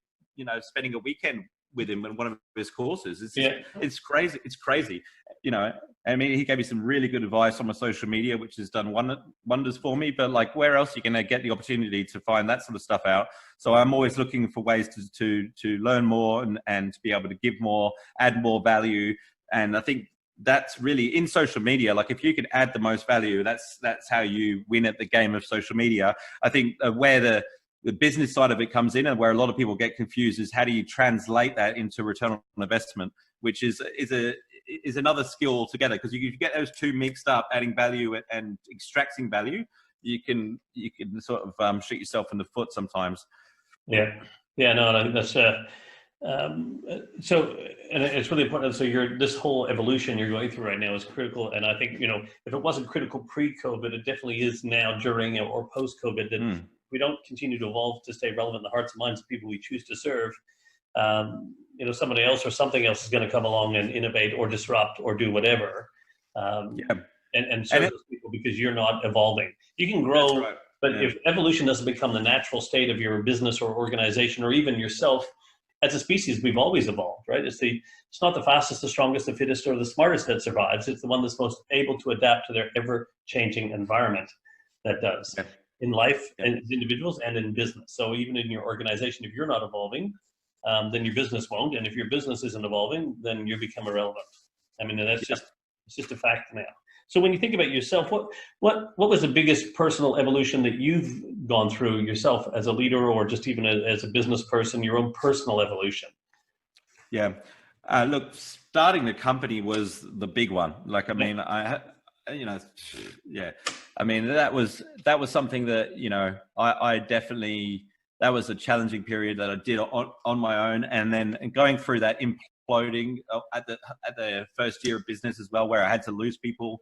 spending a weekend with him in one of his courses. It's crazy. It's crazy. He gave me some really good advice on my social media, which has done wonders for me. But like, where else are you going to get the opportunity to find that sort of stuff out? So I'm always looking for ways to learn more and to be able to give more, add more value. And I think that's really in social media. Like if you can add the most value, that's how you win at the game of social media. I think where the business side of it comes in, and where a lot of people get confused, is how do you translate that into return on investment, which is another skill altogether. Because you get those two mixed up, adding value and extracting value, you can sort of shoot yourself in the foot sometimes. Yeah, no, that's so, and it's really important. So this whole evolution you're going through right now is critical, and I think, if it wasn't critical pre-COVID, it definitely is now during or post-COVID. That we don't continue to evolve to stay relevant in the hearts and minds of people we choose to serve. Somebody else or something else is going to come along and innovate or disrupt or do whatever, and serve those people because you're not evolving. You can grow, right. But if evolution doesn't become the natural state of your business or organization or even yourself, as a species, we've always evolved, right? It's not the fastest, the strongest, the fittest, or the smartest that survives. It's the one that's most able to adapt to their ever-changing environment that does in life and as individuals and in business. So even in your organization, if you're not evolving, then your business won't. And if your business isn't evolving, then you become irrelevant. I mean, it's just a fact now. So when you think about yourself, what was the biggest personal evolution that you've gone through yourself as a leader, or just even as a business person, your own personal evolution? Yeah. Look, starting the company was the big one. Like, I mean, I mean, that was something that, I definitely, that was a challenging period that I did on my own. And then going through that imploding at the first year of business as well, where I had to lose people.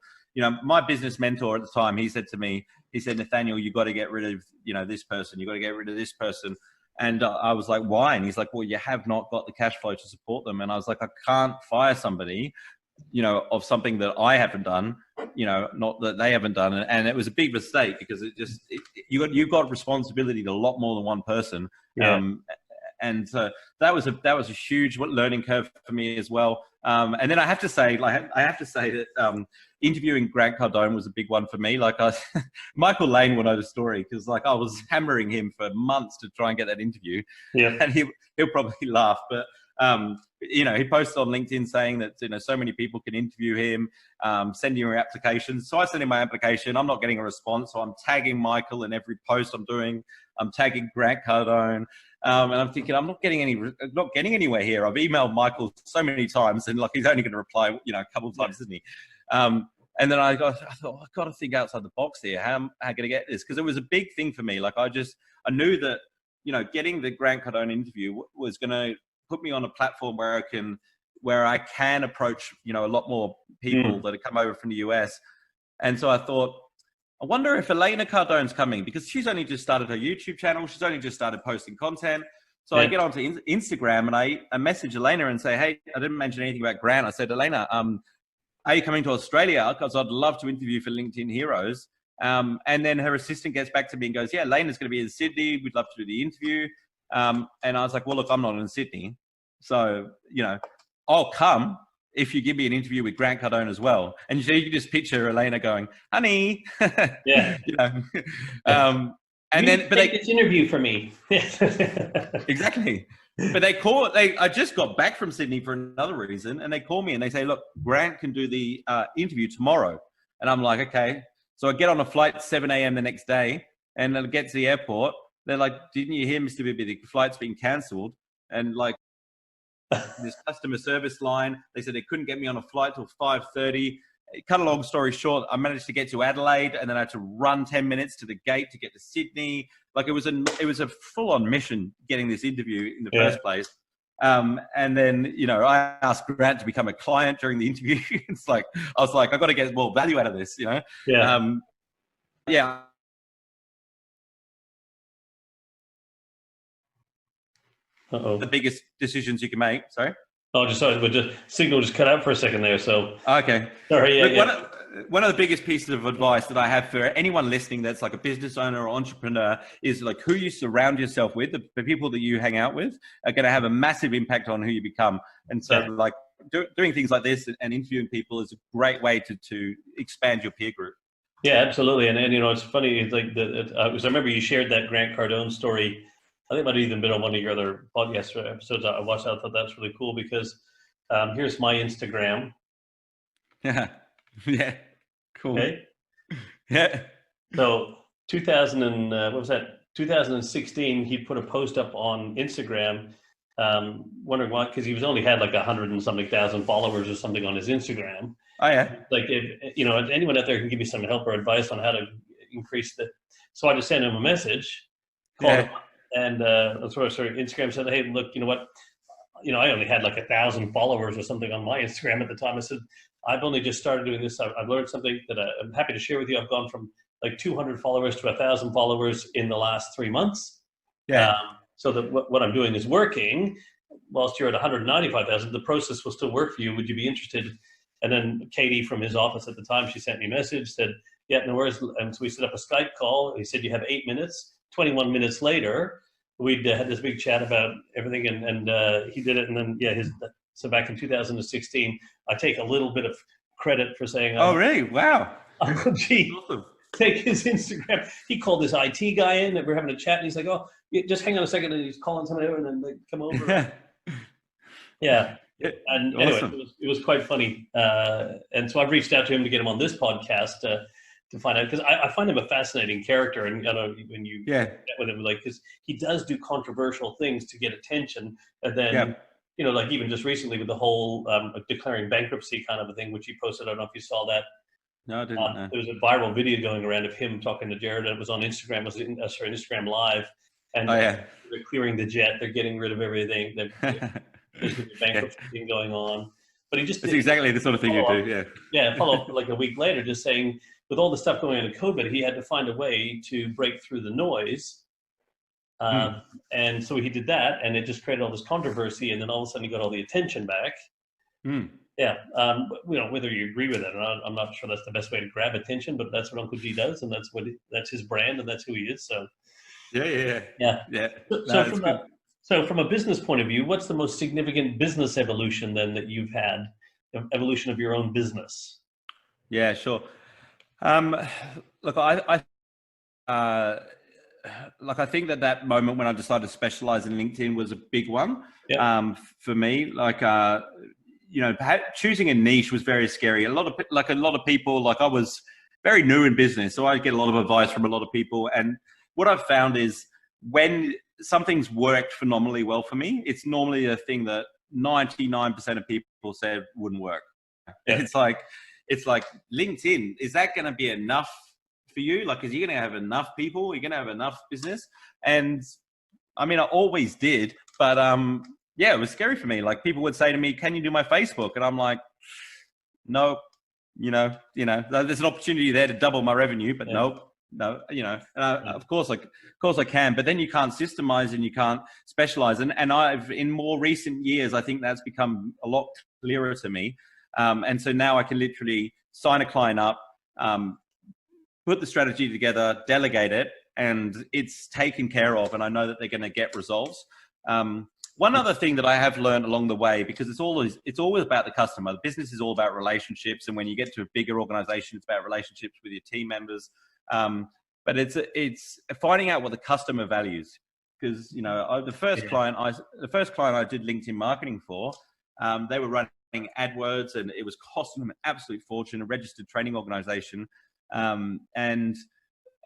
My business mentor at the time, he said to me, Nathaniel, you got to get rid of, this person. You got to get rid of this person. And I was like, why? And he's like, well, you have not got the cash flow to support them. And I was like, I can't fire somebody, of something that I haven't done, not that they haven't done. And it was a big mistake because you've got responsibility to a lot more than one person. Yeah. And so that was a huge learning curve for me as well. And then I have to say that interviewing Grant Cardone was a big one for me. Like Michael Lane will know the story because I was hammering him for months to try and get that interview. Yeah. And he'll probably laugh, but he posted on LinkedIn saying that so many people can interview him, send you your applications. So I sent him my application. I'm not getting a response, so I'm tagging Michael in every post I'm doing. I'm tagging Grant Cardone, and I'm thinking I'm not getting anywhere here. I've emailed Michael so many times, and he's only going to reply, a couple of times, isn't he? And then I thought I've got to think outside the box here. How am I going to get this? Because it was a big thing for me. I knew that getting the Grant Cardone interview was going to put me on a platform where I can approach a lot more people that have come over from the US. And so I thought, I wonder if Elena Cardone's coming, because she's only just started her YouTube channel. She's only just started posting content. So I get onto Instagram and I message Elena and say, hey, I didn't mention anything about Grant. I said, Elena, are you coming to Australia? Because I'd love to interview for LinkedIn Heroes. And then her assistant gets back to me and goes, yeah, Elena's going to be in Sydney. We'd love to do the interview. And I was like, well, look, I'm not in Sydney. So, I'll come if you give me an interview with Grant Cardone as well. And you can just picture Elena going, honey. Yeah. And then, but this interview for me. Exactly. But I just got back from Sydney for another reason. And they call me and they say, look, Grant can do the interview tomorrow. And I'm like, okay. So I get on a flight at 7 a.m. the next day and I get to the airport. They're like, didn't you hear, Mr. Bibi, the flight's been cancelled? And this customer service line, they said they couldn't get me on a flight till 5:30. Cut a long story short, I managed to get to Adelaide and then I had to run 10 minutes to the gate to get to Sydney. It was a full-on mission getting this interview in the first place. And then, I asked Grant to become a client during the interview. I was like, I've got to get more value out of this, Yeah. The biggest decisions you can make. Sorry. Oh, the signal just cut out for a second there. So okay. Sorry. Yeah. Look, one of the biggest pieces of advice that I have for anyone listening that's like a business owner or entrepreneur is who you surround yourself with. The people that you hang out with are going to have a massive impact on who you become. And so, doing things like this and interviewing people is a great way to expand your peer group. Yeah, absolutely. And it's funny. It's because I remember you shared that Grant Cardone story. I think it might have even been on one of your other podcast episodes I watched. I thought that's really cool because here's my Instagram. Yeah. Yeah. Cool. Okay. Yeah. So 2000 and what was that? 2016, he put a post up on Instagram, wondering why, because he was only had like 100 and something thousand followers or something on his Instagram. Oh yeah. Like, if you know, if anyone out there can give me some help or advice on how to increase the. So I just sent him a message, called him, Yeah. and sorry, Instagram said, "Hey, look, you know what? You know, I only had like 1,000 followers or something on my Instagram at the time." I said, "I've only just started doing this. I've learned something that I'm happy to share with you. I've gone from like 200 followers to 1,000 followers in the last 3 months. Yeah. So that what I'm doing is working. Whilst you're at 195,000, the process will still work for you. Would you be interested?" And then Katie from his office at the time, she sent me a message, said, "Yeah, no worries." And so we set up a Skype call. He said, "You have 8 minutes." 21 minutes later, we'd had this big chat about everything, and he did it. And then, yeah, so back in 2016, I take a little bit of credit for saying, Oh really? Wow. "Uncle G, Awesome. take his Instagram." He called this IT guy in, and we're having a chat, and he's like, "Oh, yeah, just hang on a second," and he's calling somebody over, and then they come over. Yeah. And anyway, Awesome. it was quite funny. And so I've reached out to him to get him on this podcast to find out, because I find him a fascinating character. And, you know, when you get with him, like, because he does do controversial things to get attention. And then, you know, like even just recently with the whole declaring bankruptcy kind of a thing, which he posted. I don't know if you saw that. No, I didn't know. There was a viral video going around of him talking to Jared. It was on Instagram. It was Instagram Live. And they're clearing the jet. They're getting rid of everything. There's a bankruptcy thing going on, but he just it's exactly the sort of thing you do. Follow up like a week later, just saying with all the stuff going on in COVID, he had to find a way to break through the noise, and so he did that, and it just created all this controversy, and then all of a sudden he got all the attention back. You know, whether you agree with it or not, I'm not sure that's the best way to grab attention, but that's what Uncle G does, and that's his brand, and that's who he is. So So from a business point of view, what's the most significant business evolution then that you've had, evolution of your own business? Yeah, sure. Look, I think that moment when I decided to specialize in LinkedIn was a big one for me. Like, you know, choosing a niche was very scary. A lot of people, like I was very new in business, so I get a lot of advice from a lot of people. And what I've found is when something's worked phenomenally well for me, it's normally a thing that 99% of people said wouldn't work. It's like LinkedIn, is that going to be enough for you? Like, is you going to have enough people? Are you going to have enough business? And I mean, I always did, but it was scary for me. Like, people would say to me, "Can you do my Facebook?" And I'm like, "No, you know, there's an opportunity there to double my revenue, but nope. No, you know, of course I can, but then you can't systemize and you can't specialize. And I've, in more recent years, I think that's become a lot clearer to me. And so now I can literally sign a client up, put the strategy together, delegate it, and it's taken care of. And I know that they're going to get results. One other thing that I have learned along the way, because it's always about the customer. The business is all about relationships. And when you get to a bigger organization, it's about relationships with your team members. But it's finding out what the customer values, because, you know, the first client I did LinkedIn marketing for, they were running AdWords and it was costing them an absolute fortune, a registered training organization. And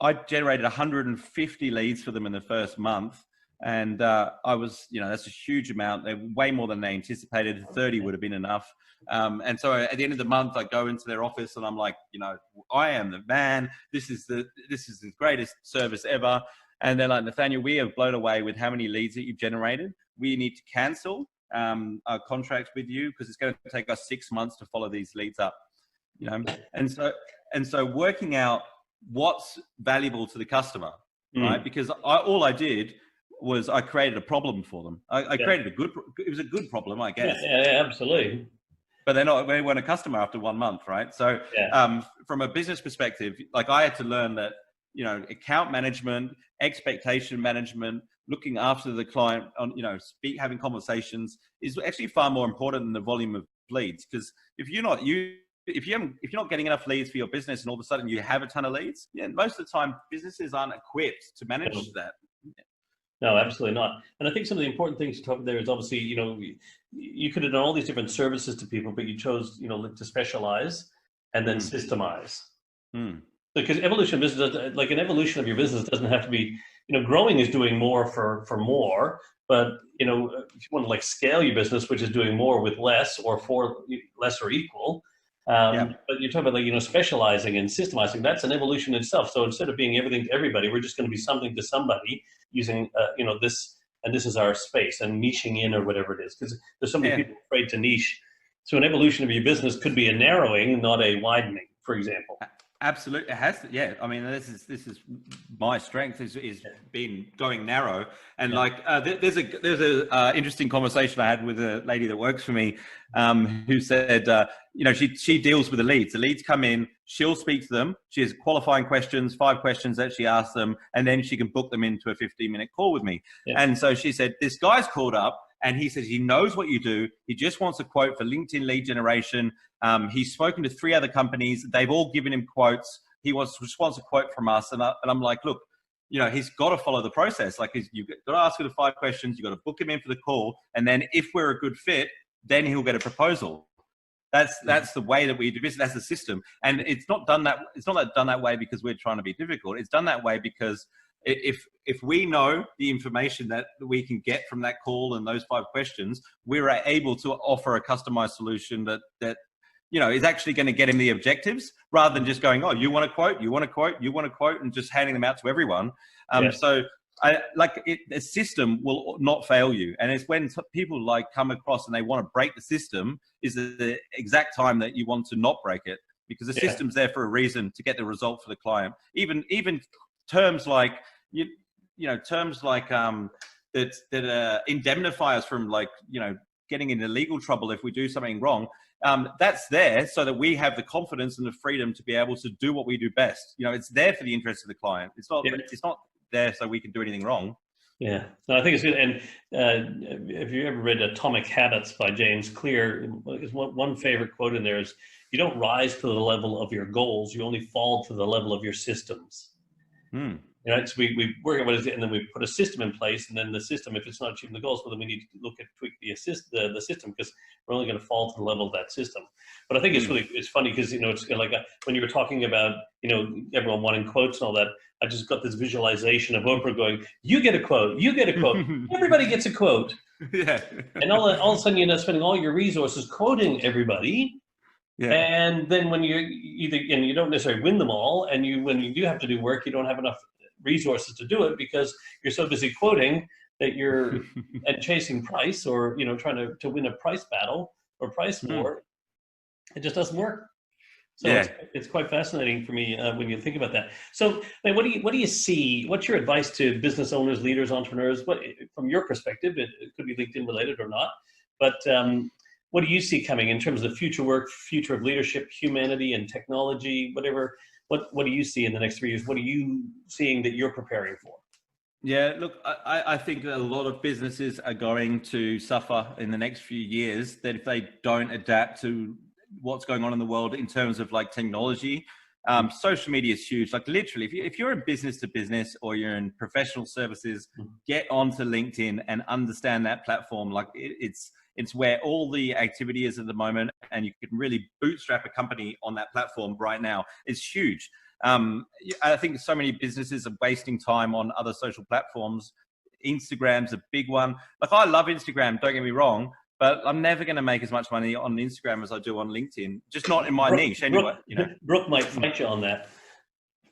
I generated 150 leads for them in the first month. And I was, you know, that's a huge amount. They're way more than they anticipated. 30 would have been enough. And so at the end of the month, I go into their office and I'm like, you know, I am the man. This is the greatest service ever. And they're like, "Nathanial, we are blown away with how many leads that you've generated. We need to cancel our contract with you because it's going to take us 6 months to follow these leads up." You know, and so working out what's valuable to the customer, right? Because all I did was I created a problem for them. I created it was a good problem, I guess. Yeah, absolutely. But they weren't a customer after 1 month, right? So from a business perspective, like I had to learn that, you know, account management, expectation management, looking after the client on, you know, having conversations is actually far more important than the volume of leads. Because if you're not getting enough leads for your business and all of a sudden you have a ton of leads, most of the time businesses aren't equipped to manage that. No, absolutely not. And I think some of the important things to talk there is obviously, you could have done all these different services to people, but you chose, to specialize and then systemize. Mm. Because evolution of business, like an evolution of your business doesn't have to be, growing is doing more for more, but, if you want to like scale your business, which is doing more with less or for less or equal, but you're talking about like, specializing and systemizing, that's an evolution in itself. So instead of being everything to everybody, we're just going to be something to somebody using, this, and this is our space and niching in or whatever it is. Because there's so many people afraid to niche. So an evolution of your business could be a narrowing, not a widening, for example. Absolutely, it has to. Yeah, I mean, this is my strength is being going narrow, and there's a interesting conversation I had with a lady that works for me, who said, she deals with the leads. The leads come in, she'll speak to them. She has qualifying questions, 5 questions that she asks them, and then she can book them into a 15-minute call with me. Yeah. And so she said, this guy's called up. And he says he knows what you do. He just wants a quote for LinkedIn lead generation. He's spoken to 3 other companies. They've all given him quotes. He just wants a quote from us. And I'm like, look, he's got to follow the process. Like you've got to ask him the 5 questions. You've got to book him in for the call. And then if we're a good fit, then he'll get a proposal. That's the way that we do business. That's the system. And it's not done that way because we're trying to be difficult. It's done that way because if we know the information that we can get from that call and those 5 questions, we're able to offer a customized solution that is actually going to get him the objectives rather than just going, oh, you want a quote, you want a quote, you want a quote, and just handing them out to everyone. So the system will not fail you. And it's when people come across and they want to break the system is the exact time that you want to not break it, because the system's there for a reason, to get the result for the client. Even terms like that indemnify us from getting into legal trouble if we do something wrong. That's there so that we have the confidence and the freedom to be able to do what we do best. It's there for the interest of the client. It's not there so we can do anything wrong. Yeah, no, I think it's good. And if you ever read Atomic Habits by James Clear, one favorite quote in there is, you don't rise to the level of your goals, you only fall to the level of your systems. So we work out what is it, and then we put a system in place, and then the system, if it's not achieving the goals, well, then we need to tweak the system, because we're only going to fall to the level of that system. But I think it's funny because it's like when you were talking about everyone wanting quotes and all that, I just got this visualization of Oprah going, "You get a quote, you get a quote, everybody gets a quote." Yeah. And all of a sudden you're not spending all your resources quoting everybody. Yeah. And then when you don't necessarily win them all, and when you do have to do work, you don't have enough resources to do it because you're so busy quoting that you're and chasing price, or trying to win a price battle or price war. It just doesn't work. So it's quite fascinating for me when you think about that. So what do you see? What's your advice to business owners, leaders, entrepreneurs? What, from your perspective, it could be LinkedIn related or not, but what do you see coming in terms of future work, future of leadership, humanity and technology, whatever? What do you see in the next 3 years? What are you seeing that you're preparing for? Yeah, look, I think a lot of businesses are going to suffer in the next few years that if they don't adapt to what's going on in the world in terms of technology. Social media is huge. Literally, if you're in business to business or you're in professional services, get onto LinkedIn and understand that platform. It's where all the activity is at the moment, and you can really bootstrap a company on that platform right now. It's huge. I think so many businesses are wasting time on other social platforms. Instagram's a big one. I love Instagram, don't get me wrong, but I'm never going to make as much money on Instagram as I do on LinkedIn. Just not in my niche anyway. Brooke might fight you on that.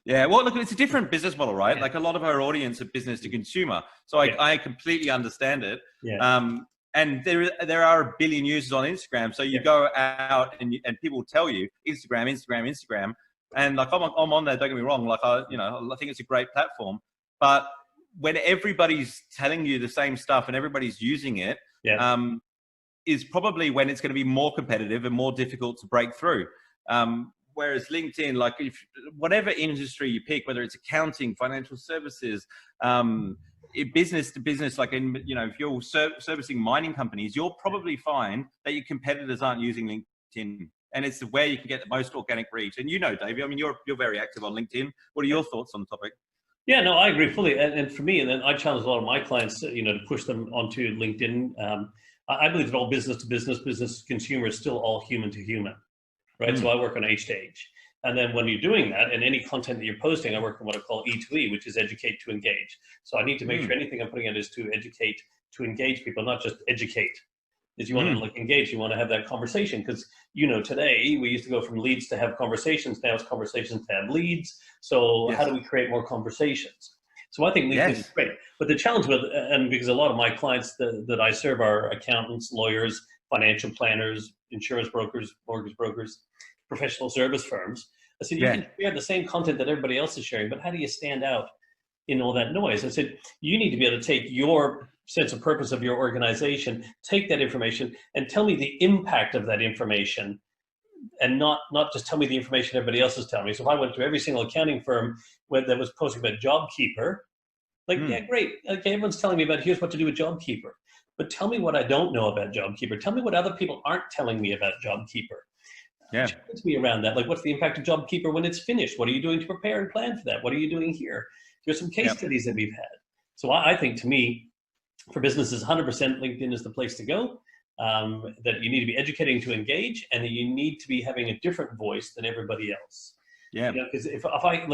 Yeah, well, look, it's a different business model, right? A lot of our audience are business to consumer. So I completely understand it. Yeah. And there are a billion users on Instagram. So you go out and people tell you Instagram. And I'm on there, don't get me wrong. I think it's a great platform. But when everybody's telling you the same stuff and everybody's using it, is probably when it's going to be more competitive and more difficult to break through. Whereas LinkedIn, if whatever industry you pick, whether it's accounting, financial services, business to business, if you're servicing mining companies, you'll probably find that your competitors aren't using LinkedIn, and it's where you can get the most organic reach. And Dave, I mean, you're very active on LinkedIn. What are your thoughts on the topic? Yeah, no, I agree fully. And for me, and then I challenge a lot of my clients, to push them onto LinkedIn. I believe that all business to business, business to consumer is still all human to human, right? So I work on age to age. And then when you're doing that, and any content that you're posting, I work on what I call E2E, which is educate to engage. So I need to make sure anything I'm putting out is to educate, to engage people, not just educate. Is you want to engage, you want to have that conversation, because today we used to go from leads to have conversations. Now it's conversations to have leads. So how do we create more conversations? So I think LinkedIn is great. But the challenge with, and because a lot of my clients that I serve are accountants, lawyers, financial planners, insurance brokers, mortgage brokers, professional service firms. I said, you can share the same content that everybody else is sharing, but how do you stand out in all that noise? I said, you need to be able to take your sense of purpose of your organization, take that information and tell me the impact of that information, and not just tell me the information everybody else is telling me. So if I went to every single accounting firm that was posting about JobKeeper, yeah, great. Okay, everyone's telling me about here's what to do with JobKeeper. But tell me what I don't know about JobKeeper. Tell me what other people aren't telling me about JobKeeper. Challenge me around that. Like, what's the impact of JobKeeper when it's finished? What are you doing to prepare and plan for that? What are you doing here? There's some case studies that we've had. So I think, to me, for businesses, 100% LinkedIn is the place to go. That you need to be educating to engage, and that you need to be having a different voice than everybody else. Yeah. Because if I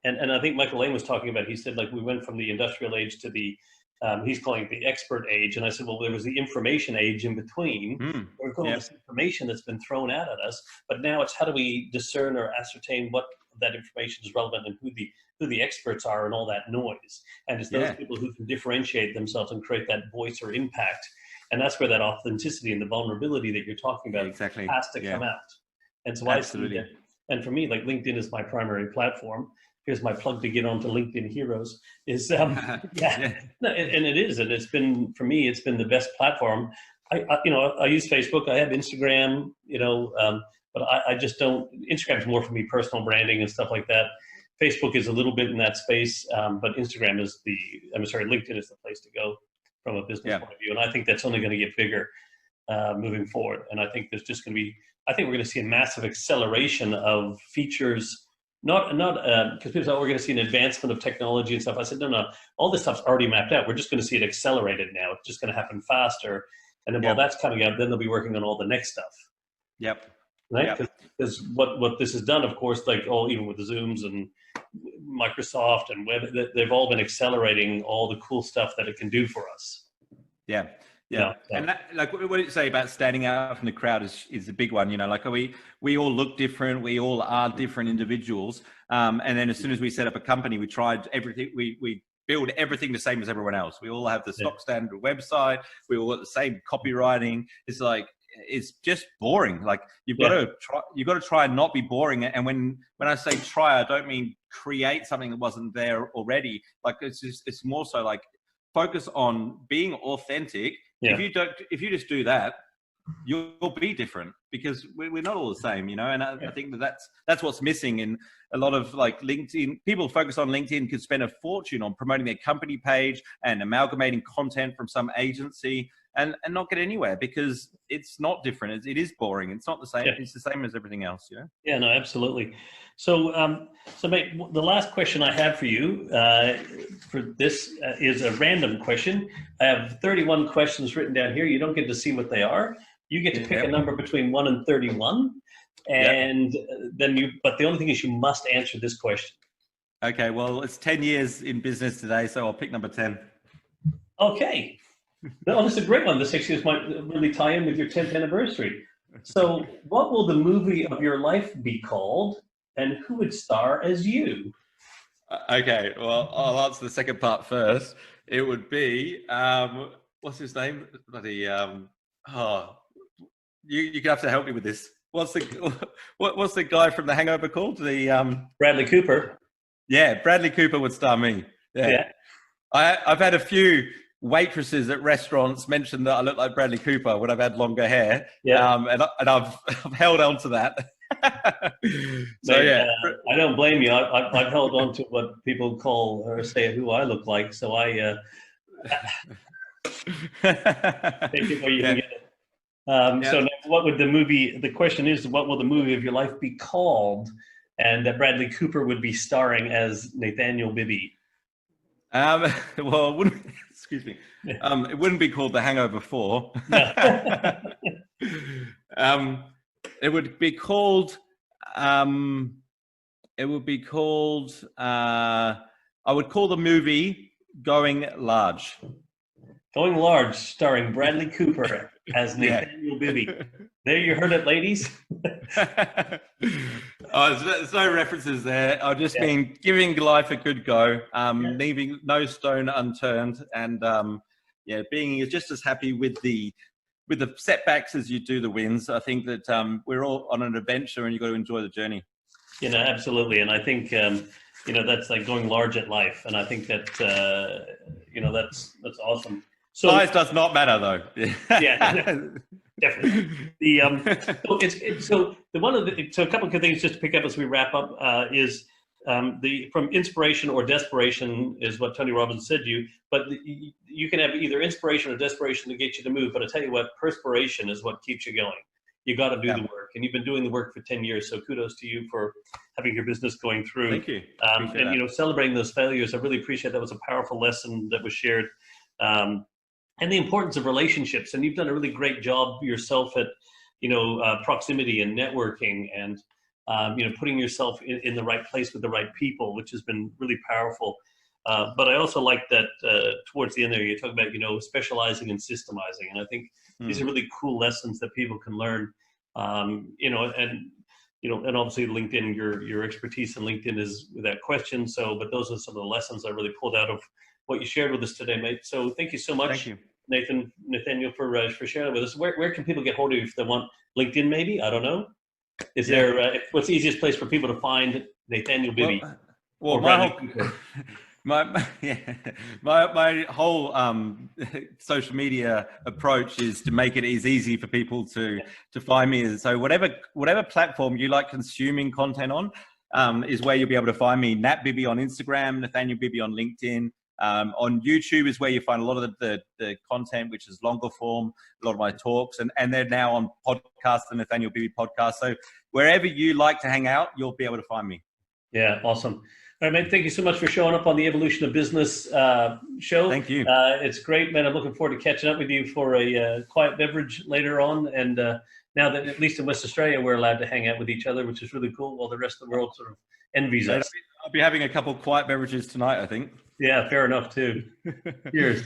and I think Michael Lane was talking about, he said, we went from the industrial age to the, he's calling it the expert age. And I said, well, there was the information age in between. We've got all this information that's been thrown out at us, but now it's how do we discern or ascertain what that information is relevant and who the experts are and all that noise. And it's those people who can differentiate themselves and create that voice or impact. And that's where that authenticity and the vulnerability that you're talking about has to come out. And so I see that. And for me, LinkedIn is my primary platform. Here's my plug to get onto LinkedIn Heroes. Is and it is, and it's been, for me, it's been the best platform. I use Facebook, I have Instagram, but I just don't. Instagram's more for me, personal branding and stuff like that. Facebook is a little bit in that space, but Instagram is LinkedIn is the place to go from a business point of view, and I think that's only going to get bigger moving forward. And I think there's just going to be, I think we're going to see a massive acceleration of features. Not because people say, we're going to see an advancement of technology and stuff. I said, no, all this stuff's already mapped out. We're just going to see it accelerated now. It's just going to happen faster. And then while that's coming out, then they'll be working on all the next stuff. Right? Because what this has done, of course, even with the Zooms and Microsoft and web, they've all been accelerating all the cool stuff that it can do for us. And that, what did you say about standing out from the crowd is a big one. We all look different. We all are different individuals. And then as soon as we set up a company, we tried everything. We build everything the same as everyone else. We all have the stock standard website. We all got the same copywriting. It's just boring. You've got to try and not be boring. And when I say try, I don't mean create something that wasn't there already. It's more so focus on being authentic. If you just do that, you'll be different, because we're not all the same, and I think that's what's missing in a lot of LinkedIn. People focus on LinkedIn, could spend a fortune on promoting their company page and amalgamating content from some agency and not get anywhere, because it's not different. It is boring. It's not the same. It's the same as everything else, Yeah, no, absolutely. So, mate, the last question I have for you for this is a random question. I have 31 questions written down here. You don't get to see what they are. You get to pick a number between 1 and 31, and but the only thing is you must answer this question. Okay, well, it's 10 years in business today, so I'll pick number 10. Okay. No, this is a great one. The 6 years might really tie in with your 10th anniversary. So what will the movie of your life be called, and who would star as you? Okay, well, I'll answer the second part first. It would be, what's his name? You have to help me with this. What's the guy from The Hangover called? Bradley Cooper. Yeah, Bradley Cooper would star me. Yeah. I've had a few waitresses at restaurants mention that I look like Bradley Cooper when I've had longer hair. And I've held on to that. I don't blame you. I've held on to what people call or say who I look like. So I take it where you can get it. So now, what would the question is, what will the movie of your life be called? and that Bradley Cooper would be starring as Nathanial Bibi? Well, it wouldn't, excuse me. It wouldn't be called The Hangover 4. No. It would be called. I would call the movie Going Large. Going Large, starring Bradley Cooper as Nathanial Bibi. There, you heard it, ladies. There's no references there. I've just been giving life a good go, leaving no stone unturned, and being just as happy with the setbacks as you do the wins. I think that we're all on an adventure, and you've got to enjoy the journey. Absolutely, and I think that's like going large at life, and I think that that's awesome. So, size does not matter, though. Yeah, definitely. So a couple of things just to pick up as we wrap up is from inspiration or desperation is what Tony Robbins said to you. But you can have either inspiration or desperation to get you to move. But I tell you what, perspiration is what keeps you going. You got to do the work, and you've been doing the work for 10 years. So kudos to you for having your business going through. Thank you. And celebrating those failures. I really appreciate that. Was a powerful lesson that was shared. And the importance of relationships. And you've done a really great job yourself at, proximity and networking and, putting yourself in the right place with the right people, which has been really powerful. But I also like that towards the end there, you talk about, specializing and systemizing. And I think these are really cool lessons that people can learn, and obviously LinkedIn, your expertise in LinkedIn is without question. So, but those are some of the lessons I really pulled out of what you shared with us today, mate. So thank you so much, thank you. Nathanial, for sharing with us. Where can people get hold of you if they want? LinkedIn, maybe? I don't know. Is there? What's the easiest place for people to find Nathanial Bibi? Well, my whole social media approach is to make it as easy for people to find me. So whatever platform you like consuming content on is where you'll be able to find me. Nat Bibi on Instagram, Nathanial Bibi on LinkedIn. On YouTube is where you find a lot of the content, which is longer form, a lot of my talks, and they're now on podcasts, the Nathanial Bibi podcast. So wherever you like to hang out, you'll be able to find me. Yeah, awesome. All right, man, thank you so much for showing up on the Evolution of Business show. Thank you. It's great, man. I'm looking forward to catching up with you for a quiet beverage later on. And now that, at least in West Australia, we're allowed to hang out with each other, which is really cool, while the rest of the world sort of envies us. I'll be having a couple of quiet beverages tonight, I think. Yeah, fair enough, too. Cheers.